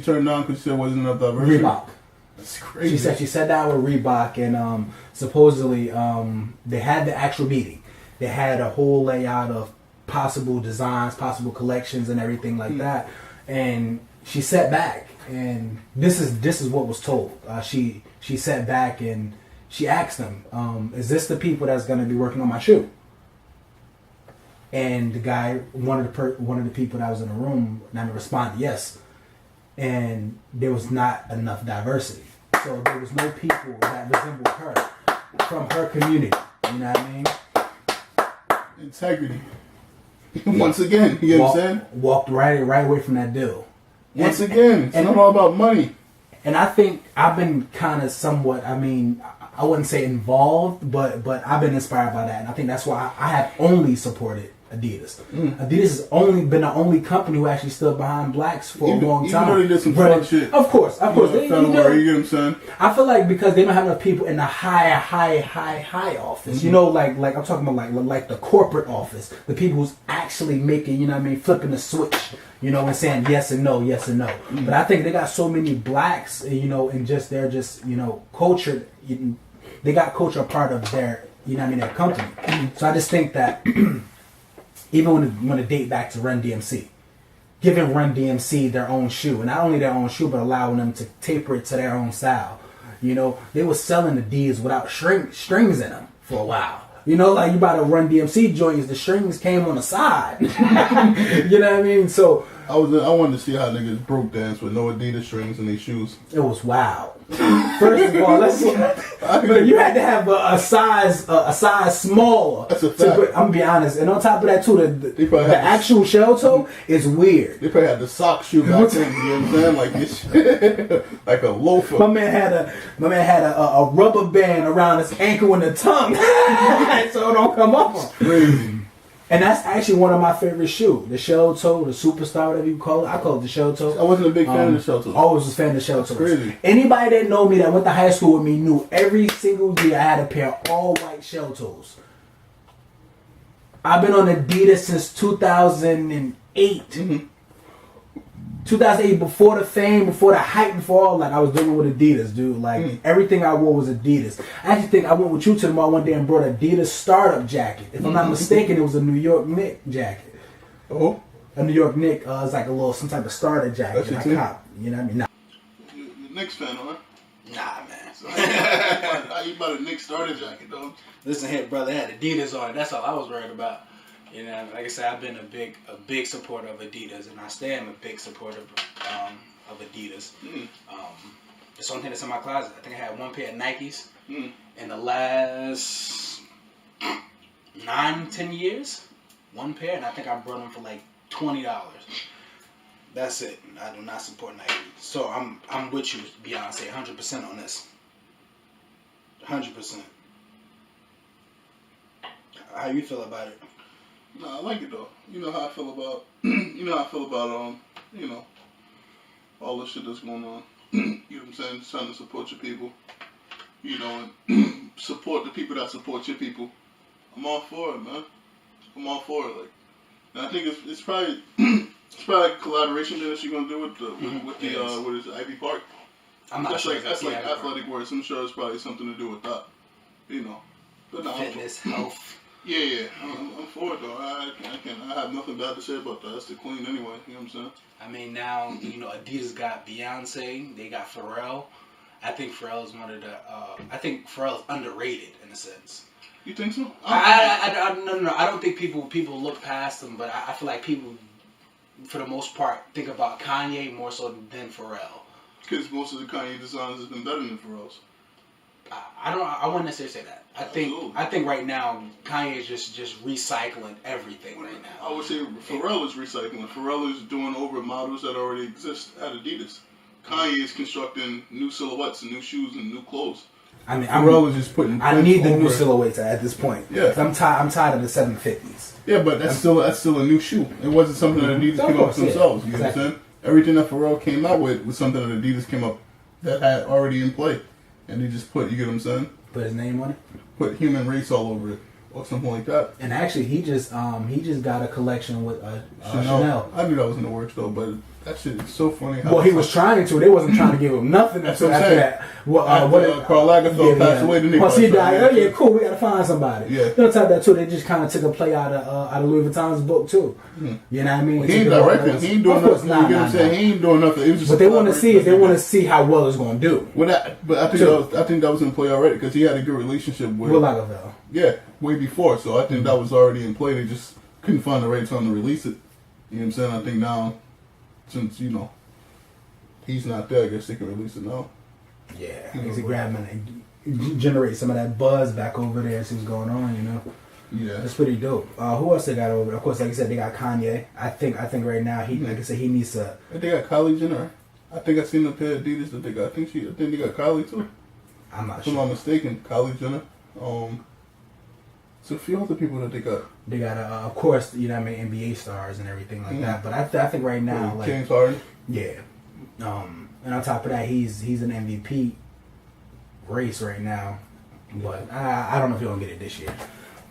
turned down because she said wasn't enough diversity. Reebok. That's crazy. She said that with Reebok, and supposedly they had the actual meeting. They had a whole layout of possible designs, possible collections, and everything like that. And she sat back, and this is what was told. She sat back and she asked them, "Is this the people that's going to be working on my shoe?" And the guy, one of the people that was in the room, responded yes. And there was not enough diversity, so there was no people that resembled her from her community. You know what I mean? Integrity. Once again, you know what I'm saying? Walked right away from that deal. Once again, it's not all about money. And I think I've been kind of somewhat, I mean, I wouldn't say involved, but I've been inspired by that. And I think that's why I have only supported Adidas. Adidas has only been the only company who actually stood behind blacks for a long time. Even though they did some fuck shit. Of course. You know what I'm saying? I feel like because they don't have enough people in the high office. You know, like I'm talking about like the corporate office. The people who's actually making, you know what I mean, flipping the switch, you know, and saying yes and no, yes and no. But I think they got so many blacks, you know, and just they're just, you know, culture. They got culture a part of their, you know what I mean, their company. So I just think that even when it date back to Run DMC, giving Run DMC their own shoe, and not only their own shoe, but allowing them to taper it to their own style. You know, they were selling the D's without strings in them for a while. You know, like you buy the Run DMC joints, the strings came on the side. You know what I mean? So I wanted to see how niggas broke dance with no Adidas strings in their shoes. It was wild. First of all, you had to have a size smaller. That's a fact. I'm gonna be honest. And on top of that too, the actual shell toe is weird. They probably had the sock shoe back then. You know what I'm saying? Like this, like a loafer. My man had a rubber band around his ankle and the tongue, so it don't come off. Crazy. And that's actually one of my favorite shoes. The shell toe, the superstar, whatever you call it. I call it the shell toe. I wasn't a big fan of the shell toe. Always was a fan of the shell toe. Crazy. Anybody that know me that went to high school with me knew every single year I had a pair of all white shell toes. I've been on Adidas since 2008. 2008, before the fame, before the hype, before all that, I was doing with Adidas, dude. Like, everything I wore was Adidas. I actually think I went with you to the mall one day and brought an Adidas startup jacket. If I'm not mistaken, it was a New York Knicks jacket. Oh? A New York Knicks, it's like a little, some type of starter jacket. That's I cop, you know what I mean? Nah. You're a Knicks fan, huh? Nah, man. So how you bought a Knicks starter jacket, though? Listen here, brother, it had Adidas on it. That's all I was worried about. You know, like I said, I've been a big supporter of Adidas, and I still am a big supporter of Adidas. It's on here that's in my closet. I think I had one pair of Nikes in the last 9-10 years. One pair, and I think I brought them for like $20. That's it. I do not support Nike. So I'm with you, Beyonce, 100% on this. 100%. How you feel about it? No, I like it though. You know how I feel about you know, all the shit that's going on. You know what I'm saying? Trying to support your people. You know, and support the people that support your people. I'm all for it, man. I'm all for it. Like, and I think it's probably like a collaboration that she's gonna do with the what is it, Ivy Park. I'm not sure. That's like athletic words. I'm sure it's probably something to do with that. You know, but no, fitness, health. Yeah, I'm for it though. I have nothing bad to say about that. That's the queen anyway. You know what I'm saying? I mean, now, you know, Adidas got Beyonce, they got Pharrell. I think Pharrell's one of the. I think Pharrell's underrated in a sense. You think so? No. I don't think people look past him, but I feel like people, for the most part, think about Kanye more so than Pharrell. Because most of the Kanye designs has been better than Pharrell's. I wouldn't necessarily say that. Absolutely. I think right now Kanye is just recycling everything right now. I would say Pharrell is recycling. Pharrell is doing over models that already exist at Adidas. Kanye is constructing new silhouettes and new shoes and new clothes. I mean, Pharrell is just putting. I need the new silhouettes at this point. Yeah, I'm tired of the 750s. Yeah, but that's still a new shoe. It wasn't something that Adidas came up with themselves. You understand? Everything that Pharrell came out with was something that Adidas came up that had already in play, and they just put. You get what I'm saying? Put his name on it. Put human race all over it, or something like that. And actually, he just got a collection with Chanel. I knew that was in the works though, but that shit is so funny. Well, he was trying to. They wasn't trying to give him nothing after that. Karl Lagerfeld passed away, didn't he? Once he died, oh yeah, cool. We gotta find somebody. Yeah. You know, type that too. They just kind of took a play out of Louis Vuitton's book too. Mm-hmm. You know what I mean? Well, he ain't directing. He ain't doing nothing. You get what I'm saying? He ain't doing nothing. It was just. But they want to see if they want to see how well it's going to do. But I think that was in play already because he had a good relationship with Lagerfeld. Yeah, way before. So I think that was already in play. They just couldn't find the right time to release it. You know what I'm saying? I think now, since he's not there, I guess they can release it now. Yeah, he's grabbing and generate some of that buzz back over there. See what's going on, Yeah, that's pretty dope. Who else they got over there? Of course, like I said, they got Kanye. I think right now like I said, he needs to. They got Kylie Jenner. I think I seen the pair of Adidas that they got. I think they got Kylie too. I'm not sure. If I'm not mistaken, Kylie Jenner. So a few other people that they got. They got, of course, NBA stars and everything like that. But I think right now, like James Harden. Yeah. And on top of that, he's an MVP race right now. But I don't know if he'll get it this year.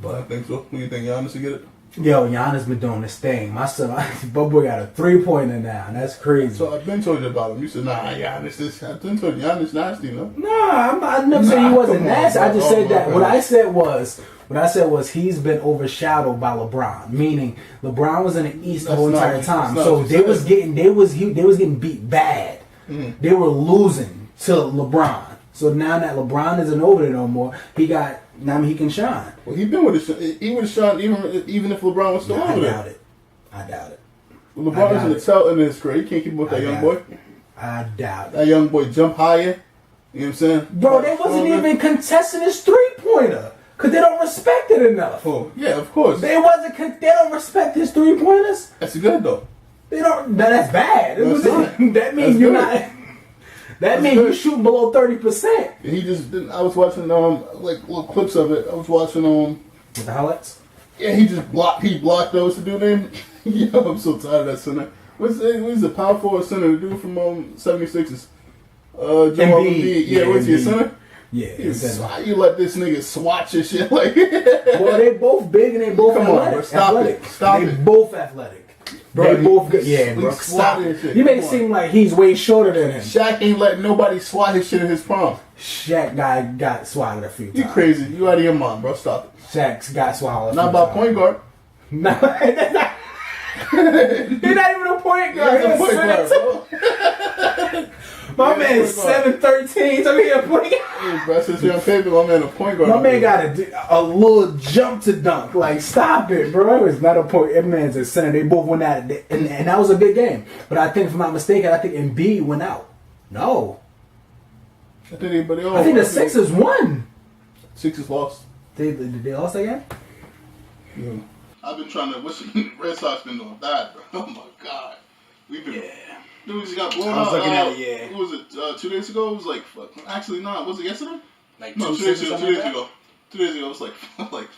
But I think so. Do you think Giannis will get it? Yo, Giannis been doing this thing. My son, boy got a 3-pointer now. And that's crazy. So I've been told you about him. You said, nah, Giannis this. I've been told you Giannis nasty, no? Nah, I never said he wasn't nasty. I just said that. What I said was he's been overshadowed by LeBron. Meaning LeBron was in the East the whole entire time. So they was getting beat bad. Mm-hmm. They were losing to LeBron. So now that LeBron isn't over there no more, now he can shine. Well, he would have shined even if LeBron was still over there. I doubt it. Well, LeBron is in the tail end of his career. He can't keep up with that young boy. I doubt it. That young boy jump higher. You know what I'm saying? Bro, they wasn't even contesting his 3-pointer. Because they don't respect it enough. Oh, yeah, of course. They don't respect his 3-pointers. That's good, though. They don't. That's bad. That means you're not... That means you shooting below 30%. He just didn't. I was watching like little clips of it. I was watching with the highlights. Yeah, he blocked those to do them. Yo, I'm so tired of that center. What's the power forward center? The dude from 76ers. Joel Embiid. Yeah, what's he, a center? Yeah, you let this nigga swatch your shit like. Well, they both big and they both athletic. Stop it. They both athletic. Bro, they both good. Yeah, bro. Stop it. You make it seem like he's way shorter than him. Shaq ain't letting nobody swat his shit in his prom. Shaq got swatted a few times. You crazy. You out of your mind, bro. Stop it. Shaq's got swallowed. Not about point guard. No, that's not. He's not even a point guard. He's a point guard, bro. My man is 7'13", so he a point guard. Hey, bro, since you're on paper, my man a point guard. My man got a little jump to dunk. Like, stop it, bro. It's not a point. That man's a center. They both went at it, and that was a good game. But I think, if I'm not mistaken, I think Embiid went out. No. I think the Sixers won. Sixers lost. They lost that game? Yeah. I've been trying to. Red Sox been doing bad, bro. Oh my god. We've been. Yeah. Dudes got blown out. I was looking at it, yeah. What was it? 2 days ago? It was like, actually, not. Was it yesterday? Like no, 2 days ago. 2 days ago. 2 days ago, it was like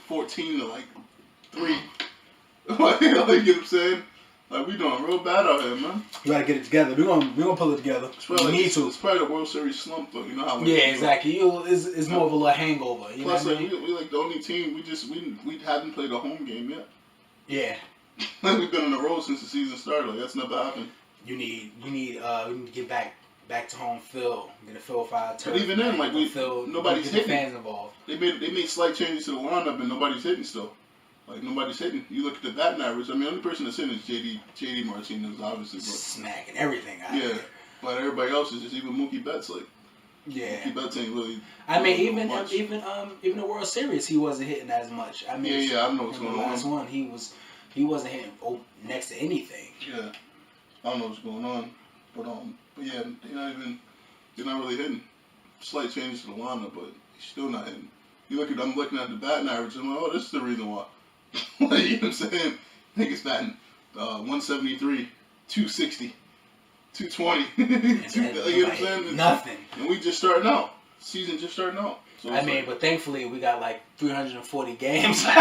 14 to 3. You know what I'm saying? Like, we doing real bad out here, man. We gotta get it together. We're gonna pull it together. We need to. It's probably the World Series slump, though. You know how. Yeah, exactly. It's more of a little hangover. You Plus, know what I mean? we like the only team. We haven't played a home game yet. Yeah. Like we've been on the road since the season started. Like that's never happened. We need to get back to home field, get a field fire turf. But even then, like nobody's hitting. Fans involved. They made slight changes to the lineup, and nobody's hitting still. Like nobody's hitting. You look at the batting average. I mean, the only person that's hitting is JD Martinez, obviously. But smacking everything out. Yeah, but everybody else is just even Mookie Betts. Like Yeah. Mookie Betts ain't really. I mean, even the World Series, he wasn't hitting as much. I mean, yeah, I know what's going on. The last one, he wasn't hitting next to anything. Yeah, I don't know what's going on, but yeah, they're not really hitting. Slight changes to the lineup, but he's still not hitting. I'm looking at the batting average. I'm like, oh, this is the reason why. You know what I'm saying? I think it's batting 173, 260, 220. You know what I'm saying? Nothing. And we just starting out. Season just starting out. So but thankfully we got like 340 games. We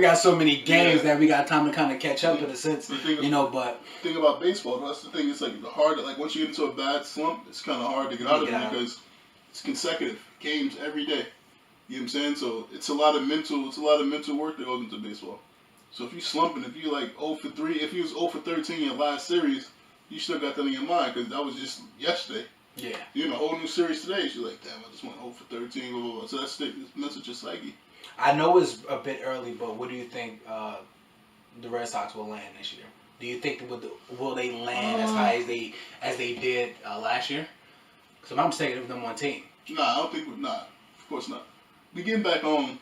got so many games that we got time to kind of catch up in a sense. But the thing about baseball, that's the thing. It's like hard. Like once you get into a bad slump, it's kind of hard to get out of it because it's consecutive games every day. You know what I'm saying? So it's a lot of mental work that goes into baseball. So if you slumping, if you like 0 for 3, if you was 0 for 13 in your last series, you still got that in your mind because that was just yesterday. Yeah. You're in a whole new series today. So you're like, damn, I just went 0 for 13, blah, blah, blah. So that's messes your psyche. I know it's a bit early, but what do you think the Red Sox will land this year? Do you think will they land as high as they did last year? Because if I'm mistaken, it was number one team. Nah, I don't think of course not. We getting back on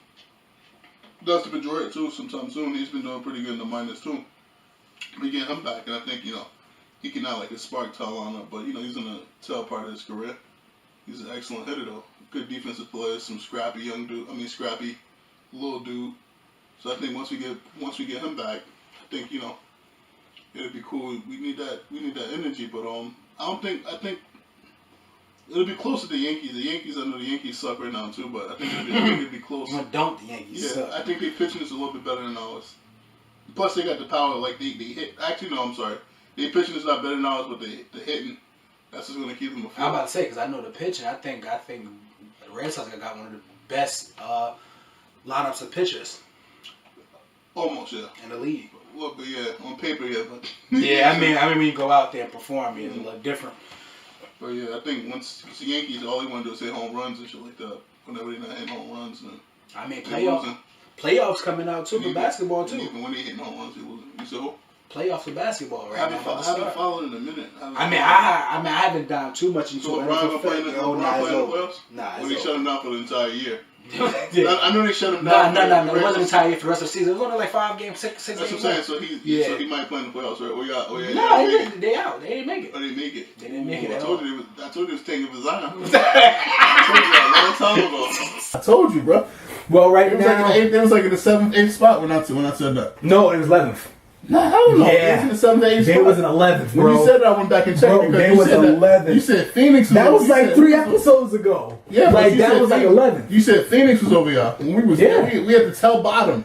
Dustin Pedroia too sometime soon. He's been doing pretty good in the minors too. We getting him back, and I think he can now like a spark towel on up, but he's in the tail part of his career. He's an excellent hitter though. Good defensive player, some scrappy scrappy little dude. So I think once we get him back, I think it'll be cool. We need that energy, but I think it'll be close to the Yankees. I know the Yankees suck right now too, but I think it'll be close. Don't the Yankees suck? I think their pitching is a little bit better than ours. Plus they got the power, like they hit. Actually, no, I'm sorry. Their pitching is not better than ours, but the hitting, that's just going to keep them afloat. I'm about to say, because I know the pitching. I think the Red Sox got one of the best lineups of pitchers. Almost, yeah. In the league. Look, but yeah, on paper, yeah. But yeah, I mean, when you go out there and perform, it's a little different. But yeah, I think once the Yankees, all they want to do is hit home runs and shit like that. Whenever they're not hitting home runs, then I mean, playoffs coming out too for basketball too. Even when they hitting home runs, they losing. You said who? Playoffs for basketball right now. I haven't followed in a minute. I haven't dived too much into it. So Brian been playing in the playoffs? Nah, or they shut him down for the entire year? I know they shut him down. No. It wasn't the entire year for the rest of the season. It was only like 5 games, 6 games. That's what I'm saying. So he might play in the playoffs, right? They out. They didn't make it. Oh, they didn't make it. They didn't make it at all. I told you it was taking for Zion. I told you that a long time ago. I told you, bro. Well, now it was like in the 7th, 8th spot when I said that. No, it was 11th. No, hell no. Yeah. It was in the 7th, 8th spot. They was in 11th, bro. When you said that, I went back and checked. Bro, they was 11th. You said Phoenix was that was like 3 episodes ago. Yeah, like that was like 11th. You said Phoenix was over y'all. When we was there, we had to tell bottom.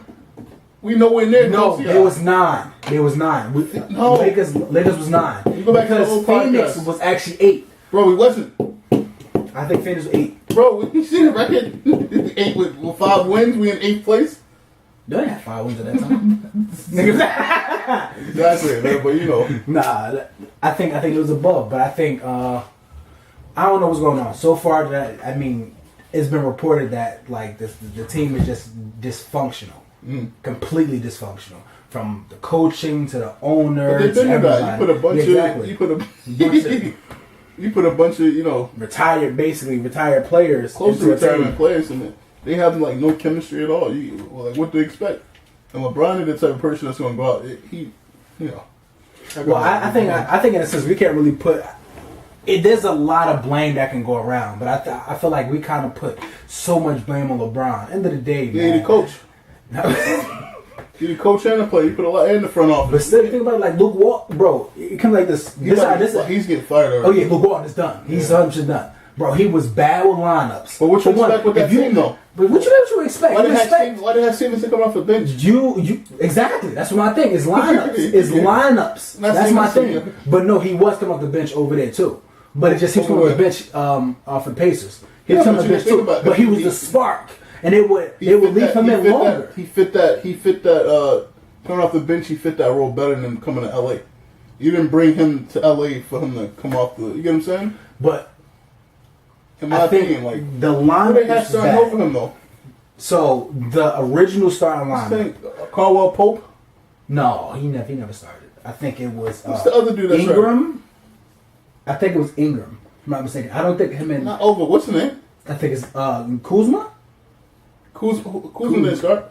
We nowhere near. No, it was 9. It was 9. No, Lakers was 9. You go back because to the Phoenix was actually 8. Bro, we wasn't. I think Phoenix was 8. Bro, you see the record? 8 with 5 wins. We in 8th place. They didn't have 5 wins at that time. Exactly, man. But Nah, I think it was above. But I think I don't know what's going on. So far, it's been reported that like the team is just dysfunctional, completely dysfunctional, from the coaching to the owner to everybody. You put a bunch of you put a bunch of retired players, close to retirement players in it. They have like no chemistry at all. Like what do you expect? And LeBron is the type of person that's going to go out. Well, I think in a sense we can't really put. There's a lot of blame that can go around, but I feel like we kind of put so much blame on LeBron. End of the day, man. Yeah, the coach. He's the coach and the player. You put a lot in the front office. But still, think about it, like Luke Walton, bro. It comes like this. He's getting fired already. Oh yeah, Luke Walton is done. He's 100% done. Bro, he was bad with lineups. But what you expect with that team, though? But what you expect? Why did have Stevenson come off the bench? Exactly. That's what my thing is. Lineups. That's my thing. But no, he was coming off the bench over there too. But it just he was coming off the bench off the Pacers. He was coming off the bench too. But he was the spark, and they would leave him in longer. He fit that. Coming off the bench, he fit that role better than coming to LA. You didn't bring him to LA for him to come off the. You get what I'm saying? But. In my opinion, like the lineup they had starting over him though. So the original starting lineup. Caldwell Pope. No, he never started. I think it was. What's the other dude? That's Ingram. I think it was Ingram. I'm not mistaken. I don't think him and not over. What's the name? I think it's Kuzma. Kuzma didn't start.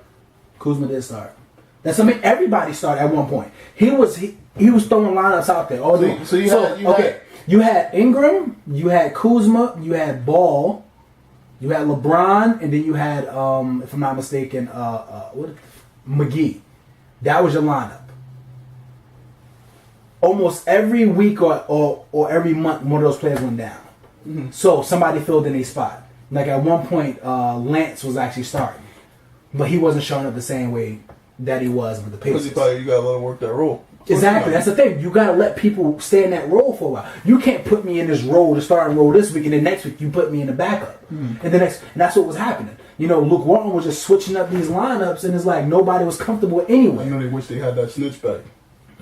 Kuzma did start. That's I mean everybody started at one point. He was throwing lineups out there. All day. You had Ingram, you had Kuzma, you had Ball, you had LeBron, and then you had if I'm not mistaken, McGee. That was your lineup. Almost every week or every month, one of those players went down. Mm-hmm. So somebody filled in a spot. Like at one point, Lance was actually starting, but he wasn't showing up the same way that he was with the Pacers. Because you gotta let him work that role. Exactly, that's the thing. You gotta let people stay in that role for a while. You can't put me in this role, the starting role this week, and then next week you put me in the backup. Mm-hmm. And that's what was happening. You know, Luke Walton was just switching up these lineups, and it's like nobody was comfortable anyway. I know they wish they had that snitch back.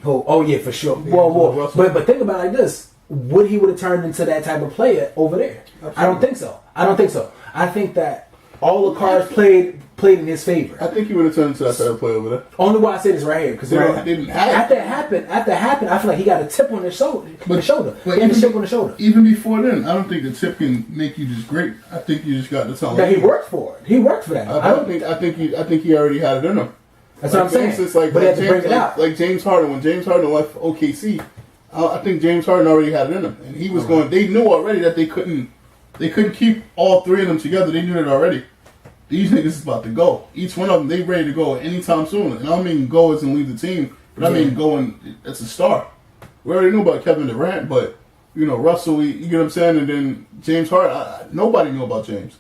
Oh yeah, for sure. Well, but think about it like this: would he would have turned into that type of player over there? Absolutely. I don't think so. I think that all the cards played in his favor. I think he would have turned into that type of player over there. Only why I say this right here because after it happened, I feel like he got a tip on his shoulder. But he had a chip on the shoulder. Even before then, I don't think the tip can make you just great. I think you just got to tell him. That he worked for it. He worked for that. I think he already had it in him. That's what I'm saying. Instance, but he had to bring it out. Like James Harden. When James Harden left OKC, I think James Harden already had it in him, and he was going. They knew already that they couldn't keep all three of them together. They knew it already. These niggas is about to go. Each one of them, they ready to go anytime soon. And I don't mean go as in leave the team, but I mean going as a star. We already knew about Kevin Durant, but you know Russell. You get what I'm saying? And then James Harden. Nobody knew about James,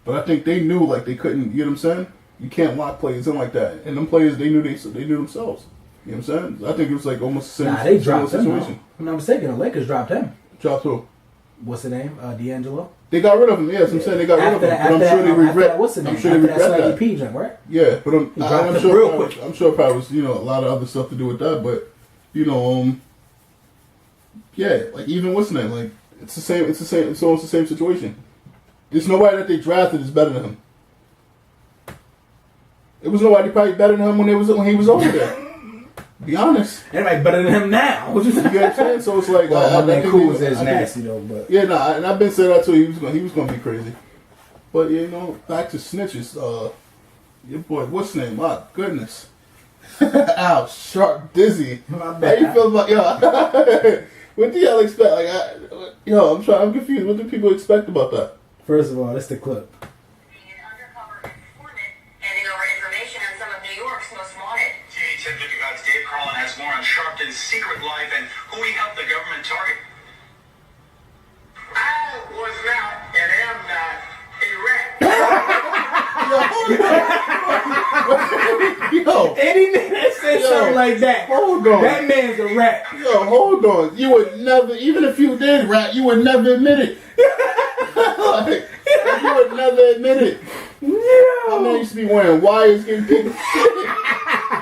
but I think they knew like they couldn't. You get what I'm saying? You can't lock players in like that. And them players, they knew themselves. You know what I'm saying? I think it was like almost the same they dropped situation. Him, if I'm not mistaken, the Lakers dropped him. Dropped who? What's the name? D'Angelo? They got rid of him. Yes, I'm saying they got rid of him. But I'm sure they regret. What's the name? I'm sure they regret that. Jump, right? Yeah, but I'm sure real quick. I'm sure it probably was a lot of other stuff to do with that. But yeah, like even what's the name? Like it's the same. It's almost the same situation. There's nobody that they drafted is better than him. It was nobody probably better than him when he was over there. Be honest. Anybody better than him now? You get what I'm saying? So it's like my man Kuz is nasty though, but yeah, and I've been saying that too. He was gonna be crazy. But back to snitches. Your boy, what's his name? My goodness. Ow, Sharp Dizzy. My bad. How you feel about what do y'all expect? I'm confused. What do people expect about that? First of all, that's the clip. Has more on Sharpton's secret life and who he helped the government target. I was not and am not a rat. Yo, any nigga that says something like that, hold on. That man's a rat. Yo, hold on. You would never, even if you did rat, you would never admit it. You would never admit it. Yeah. I know you used to be wearing wires, getting people shit.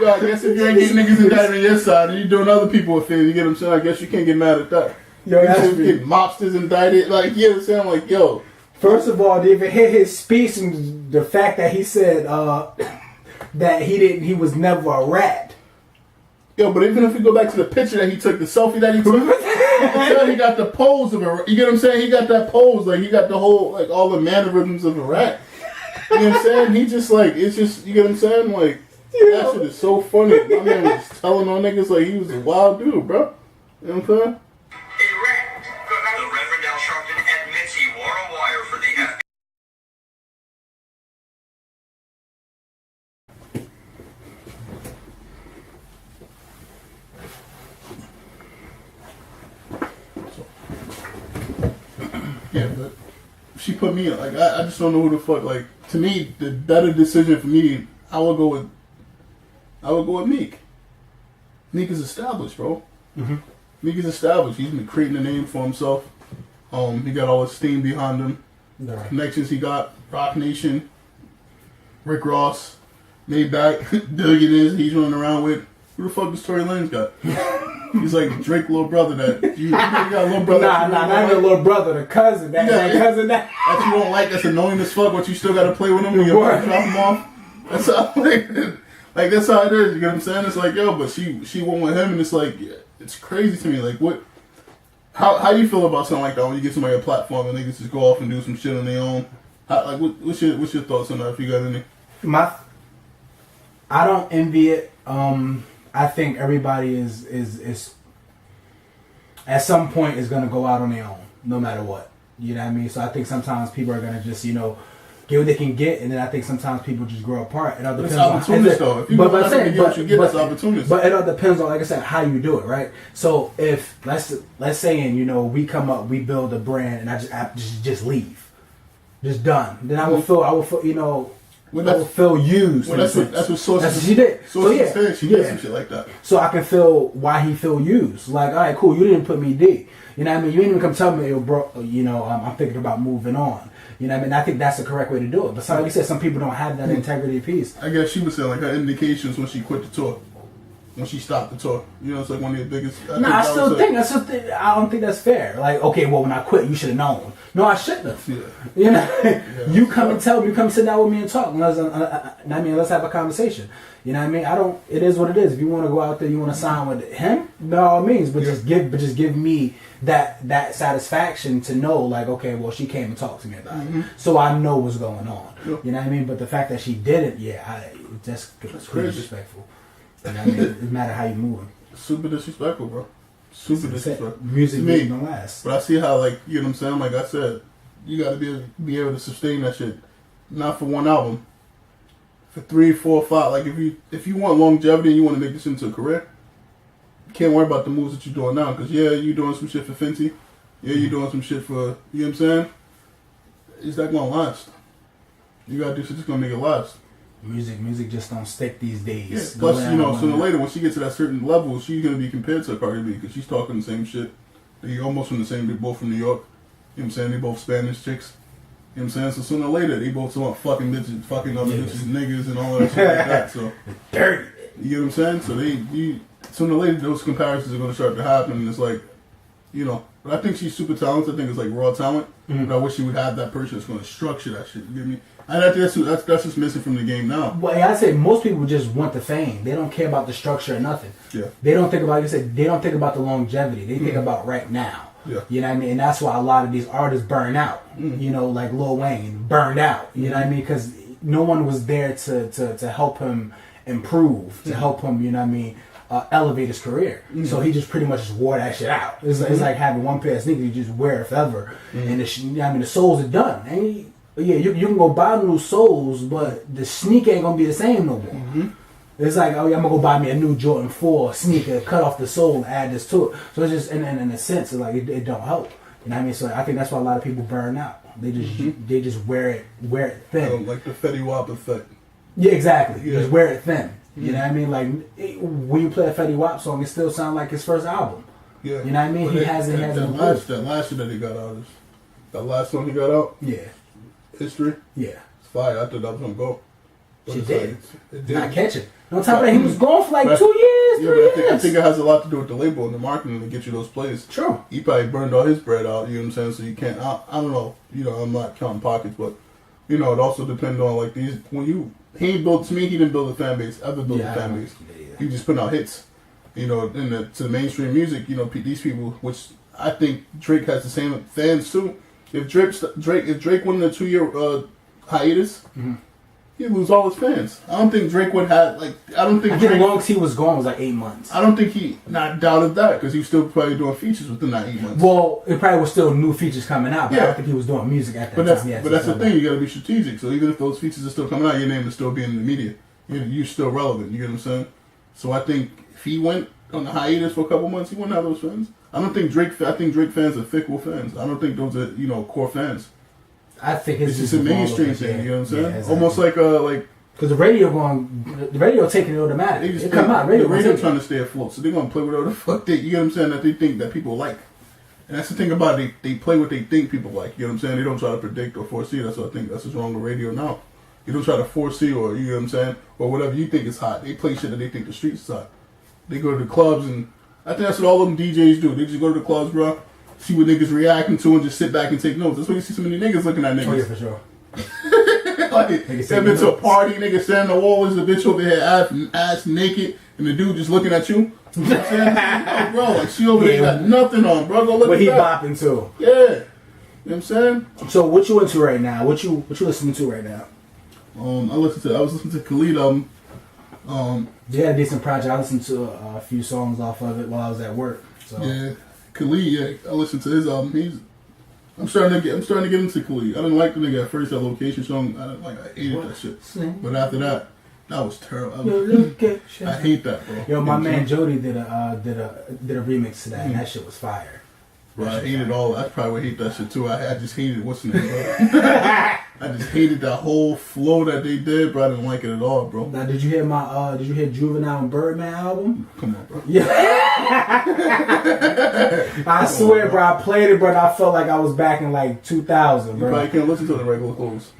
Yo, I guess if you ain't getting niggas indicted on your side and you doing other people a favor, you get what I'm saying? I guess you can't get mad at that. Yo, that's you get mobsters indicted. Like, you know what I'm saying? Like, yo. First of all, did even hear his speech and the fact that he said that he was never a rat. Yo, but even if we go back to the picture that he took, the selfie that he took, he got the pose of a, you get what I'm saying? He got that pose, like, he got the whole, like, all the mannerisms of a rat. You know what I'm saying? He just, like, it's just, you get what I'm saying? Like, that shit is so funny. My man was telling on niggas like he was a wild dude, bro. You know what I'm saying? The Reverend Al Sharpton admits he wore a wire for the FBI. Yeah, but she put me like I just don't know who the fuck. Like to me, the better decision for me, I would go with Meek. Meek is established, bro. Mm-hmm. Meek is established. He's been creating a name for himself. He got all his steam behind him. Right. Connections he got. Rock Nation, Rick Ross, Maybach, billionaires he's running around with. Who the fuck does Tory Lanez got? He's like Drake little brother that you got a little brother. Not your little brother, the cousin. That cousin that you don't like. That's annoying as fuck. But you still got to play with him when you drop him off. That's how like that's how it is. You get what I'm saying? It's like but she went with him, and it's like it's crazy to me. Like what? How you feel about something like that when you get somebody a platform and niggas just go off and do some shit on their own? What's your thoughts on that? If you got any? I don't envy it. I think everybody is at some point is gonna go out on their own, no matter what. You know what I mean? So I think sometimes people are gonna just get what they can get, and then I think sometimes people just grow apart. It all depends on opportunist though. If you get what you get, that's opportunist. But it all depends on, like I said, how you do it, right? So if let's say we come up, we build a brand, and I just leave, just done. Then I will feel I will feel used. Well, that's what Sources she did. Sources said. She did some shit like that. So I can feel why he feel used. Like, all right, cool. You didn't put me D. You know what I mean? You didn't even come tell me, yo, bro. I'm thinking about moving on. You know what I mean? I think that's the correct way to do it. But like you said, some people don't have that integrity piece. I guess she was saying like her indications when she quit the tour, when she stopped the tour. It's like one of the biggest. I still think I don't think that's fair. Like, okay, well, when I quit, you should have known. No, I shouldn't have. Yeah. You come and tell me, you come sit down with me and talk. Let's have a conversation. You know what I mean? It is what it is. If you want to go out there, you want to sign with him, by all means. But just give me that satisfaction to know, like, okay, well, she came and talked to me about it, so I know what's going on. Yeah. You know what I mean? But the fact that she didn't, that's pretty disrespectful. You know what I mean? It matter how you moving. Super disrespectful, bro. Super disrespectful. Music me, don't last. But I see how, like, you know what I'm saying? Like I said, you got to be able to sustain that shit. Not for one album. For 3, 4, 5. Like, if you want longevity and you want to make this into a career, you can't worry about the moves that you're doing now. Because, you're doing some shit for Fenty. You're doing some shit for, you know what I'm saying? Is that going to last? You got to do shit that's going to make it last. Music just don't stick these days. Yeah. Plus, sooner or later, when she gets to that certain level, she's going to be compared to Cardi B because she's talking the same shit. They're almost from the same, they're both from New York. You know what I'm saying? They both Spanish chicks. You know what I'm saying? So sooner or later, they both want fucking bitches, fucking other bitches, niggas, and all that shit like that. So, dirty. You know what I'm saying? So sooner or later, those comparisons are going to start to happen. And it's like, but I think she's super talented. I think it's like raw talent. Mm-hmm. But I wish she would have that person that's going to structure that shit. You get me? And I think that's just missing from the game now. Well, I say most people just want the fame. They don't care about the structure or nothing. Yeah. They don't think about, like you said, they don't think about the longevity. They think about right now. Yeah. You know what I mean? And that's why a lot of these artists burn out. Like Lil Wayne burned out. You know what I mean? Because no one was there to help him improve, to help him, you know what I mean, elevate his career. So he just pretty much just wore that shit out. It's like having one pair of sneakers you just wear it forever. And the soles are done. And you can go buy new soles, but the sneaker ain't gonna be the same no more. It's like, I'm gonna go buy me a new Jordan 4 sneaker, cut off the sole, and add this to it. So it's just, in a sense, it's like it don't help. You know what I mean? So I think that's why a lot of people burn out. They just wear it thin. Like the Fetty Wap effect. Yeah, exactly. Yeah. Just wear it thin. You know what I mean? Like when you play a Fetty Wap song, it still sounds like his first album. Yeah. You know what I mean? But he hasn't. That last year that he got out, that last song he got out. Yeah. History. Yeah. It's fire. I thought that was gonna go. But she did. It did. Not catching. On top of that, he was gone for like 2 years, 3 years. I think it has a lot to do with the label and the marketing to get you those plays. True. He probably burned all his bread out, you know what I'm saying? So you can't, I don't know, I'm not counting pockets, but, it also depends on, like, he didn't build a fan base, ever built a fan base. He just put out hits, to the mainstream music, these people, which I think Drake has the same fans too. If Drake went in a 2-year hiatus, he'd lose all his fans. I don't think Drake would have, I think the longest he was gone was like 8 months. I don't think he not doubted that because he was still probably doing features within that 8 months. Well, it probably was still new features coming out, but I don't think he was doing music at that time. But that's the thing, you got to be strategic. So even if those features are still coming out, your name is still being in the media. You're still relevant. You get what I'm saying? So I think if he went on the hiatus for a couple months, he wouldn't have those fans. I think Drake fans are fickle fans. I don't think those are core fans. I think it's just a mainstream thing. You know what I'm saying? Yeah, exactly. Almost like because the radio taking it automatic. It come out. The radio trying to stay afloat, so they're gonna play whatever the fuck you know what I'm saying, that they think that people like. And that's the thing about it. They play what they think people like. You know what I'm saying? They don't try to predict or foresee. That's what I think. That's what's wrong with radio now. You don't try to foresee or you know what I'm saying, or whatever you think is hot. They play shit that they think the streets is hot. They go to the clubs and I think that's what all them DJs do. They just go to the clubs, bro. See what niggas reacting to and just sit back and take notes. That's why you see so many niggas looking at niggas. Oh yeah, for sure. Like, they've been to a party, nigga standing on the wall, there's a bitch over here ass naked, and the dude just looking at you. You know what I'm saying? Oh, bro, like, she over there got nothing on, bro. Go look But at he that. bopping too. Yeah. You know what I'm saying? So what you into right now? What you listening to right now? I was listening to Khalid album. Yeah, a decent project. I listened to a few songs off of it while I was at work. So. Yeah, Khalid. Yeah, I listened to his album. I'm starting to get into Khalid. I didn't like the nigga at first. That Location song, I hated that shit. But after that was terrible. I hate that, bro. Yo, my man Jody did a remix to that, and that shit was fire. Bro, I hated all. I probably would hate that shit too. I just hated what's the name, bro. I just hated that whole flow that they did, bro. I didn't like it at all, bro. Now, did you hear Juvenile and Birdman album? Come on, bro. Yeah. I swear, bro. I played it, but I felt like I was back in like 2000, bro. You probably can't listen to the regular clothes.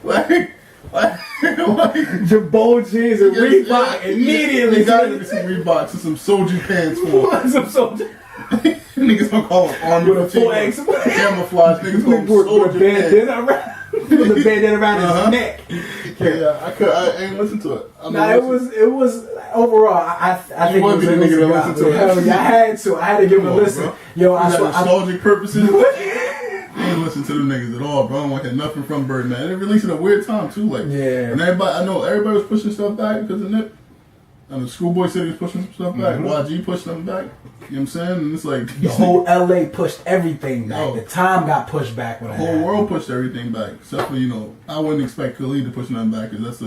like your bold jeans and Reebok immediately. You gotta get some Reeboks and some Soju pants for some Soju. Niggas gonna call them army with a full X camouflage. Niggas gonna Soju pants. With the bandana around his neck. Yeah, I ain't listen to it. It was overall. I think it was a nigga to listen to it. Hell yeah, I had to give it a listen. Bro. Yo, I swear, nostalgic purposes. I ain't listen to them niggas at all, bro. I don't want to hear nothing from Birdman. They released at a weird time too, like and everybody was pushing stuff back because of Nip. And the Schoolboy City was pushing some stuff back. YG pushed them back. You know what I'm saying? And it's like the whole LA pushed everything back. The time got pushed back. The whole world pushed everything back, except for I wouldn't expect Khalid to push nothing back because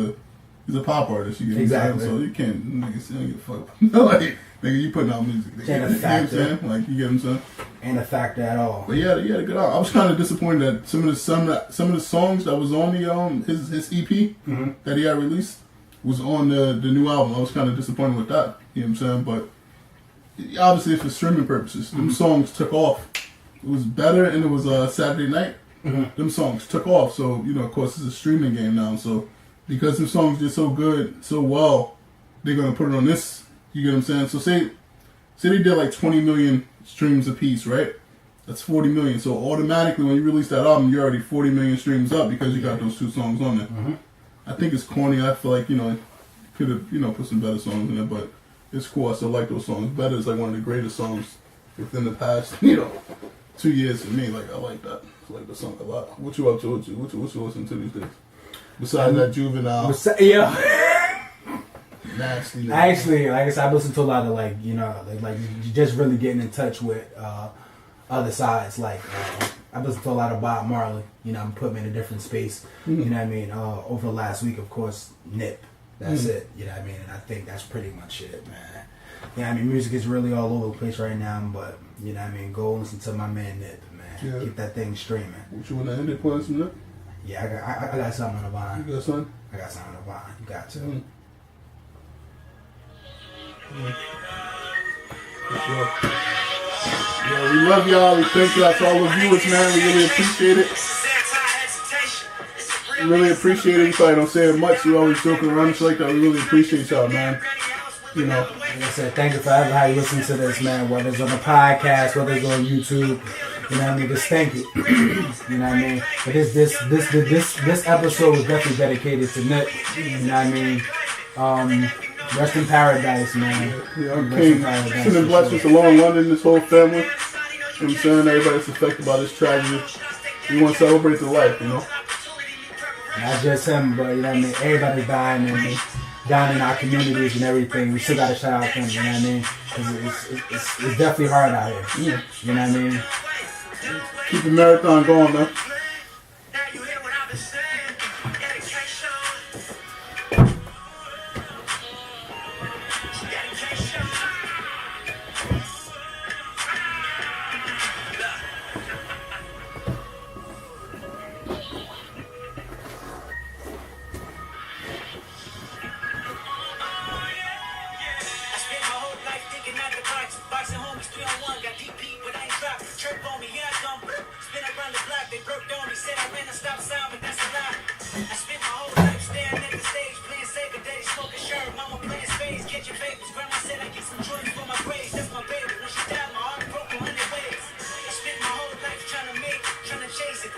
he's a pop artist. You get exactly. So you can't niggas don't give a fuck. Like nigga, you putting out music. Can't affect it. Like you get what I'm saying? Ain't a factor at all. But yeah, he had a good album. I was kind of disappointed that some of the songs that was on the his EP that he had released was on the new album. I was kind of disappointed with that. You know what I'm saying? But obviously, for streaming purposes, them songs took off. It was better, and it was Saturday night. Them songs took off. So of course, it's a streaming game now. So because them songs did so good, so well, they're gonna put it on this. You get what I'm saying? So say they did like 20 million streams a piece, right? That's 40 million. So automatically, when you release that album, you're already 40 million streams up because you got those two songs on there. I think it's corny. I feel like could have put some better songs in it, but it's cool. I still like those songs. Better is like one of the greatest songs within the past 2 years for me. Like I like that. I like the song a lot. What you up to? What you listening to these days? Besides that Juvenile. Nasty. Actually, like I said, I listen to a lot of like just really getting in touch with other sides. Like I listen to a lot of Bob Marley. I'm putting him in a different space. You know what I mean? Over the last week, of course, Nip. That's it. You know what I mean? And I think that's pretty much it, man. I mean, music is really all over the place right now, but you know what I mean? Go listen to my man Nip, man. Yeah. Keep that thing streaming. What you want to end it playing some Nip? Yeah, I got something on the vine. You got something? I got something on the vine. You got to. Sure. Yeah, we love y'all. We thank y'all to all the viewers, man. We really appreciate it. We really appreciate it. We probably don't say it much. We always joking around and shit like that. We really appreciate y'all, man. Like I said, thank you for how you listen to this, man. Whether it's on the podcast, whether it's on YouTube, you know what I mean. Just thank you. You know what I mean. But this episode was definitely dedicated to Nick. You know what I mean. Rest in paradise, man. Sending blessings to Lauren London, this whole family. You know what I'm saying? Everybody that's affected by this tragedy. We want to celebrate the life, Not just him, but you know what I mean. Everybody's dying and down in our communities and everything. We still got to shout out them. You know what I mean? It's definitely hard out here. Yeah. You know what I mean? Keep the marathon going, man. Chase it.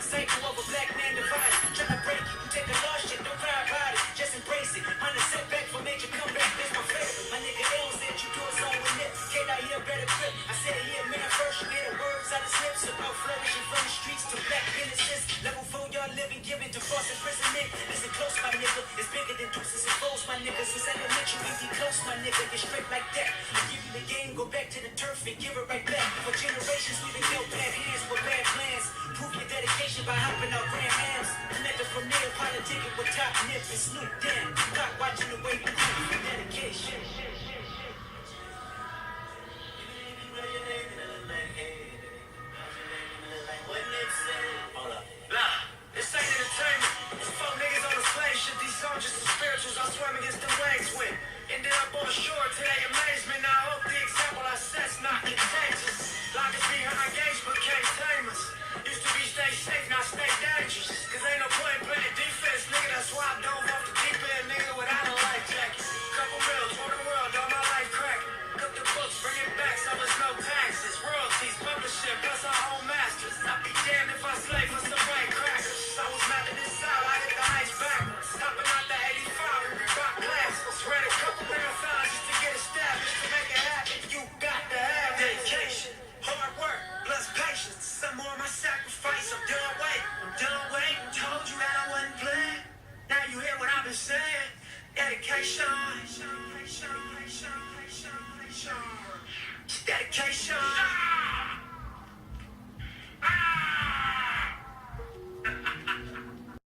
close, my nigga. It's bigger than deuces and foes, my nigga. Since elementary, we close, my nigga. Get straight like that. Give you the game, go back to the turf and give it right back. For generations, we've been dealt bad hands with bad plans. Prove your dedication by hopping out grand hams. Connected from there, politicking with top nip and Snoop down. Clock watching the way we prove your dedication. This ain't entertainment. It's four niggas on the slave ship. These songs just the spirituals I swam against the waves with. Ended up on shore to their amazement. I hope the example I set's not contagious. Lock us behind gates but can't tame us. Used to be stay safe, now stay dangerous. Cause ain't no point playing defense, nigga. That's why I dove off the deep end, nigga, without a life jacket. Couple mils, for the world, all my life crack. Cook the books, bring it back so there's no taxes. Royalties, publishing, plus our own masters. I'd be damned if I slave for some white crackers. I was mapping this out, I hit the ice backwards. Hopping out the 85 and Reebok glasses. Read a couple marathons just to get established. To make it happen, you got to have dedication. Hard work, plus patience. Some more of my sacrifice. I'm done waiting. Told you that I wasn't playing. Now you hear what I've been saying. Dedication.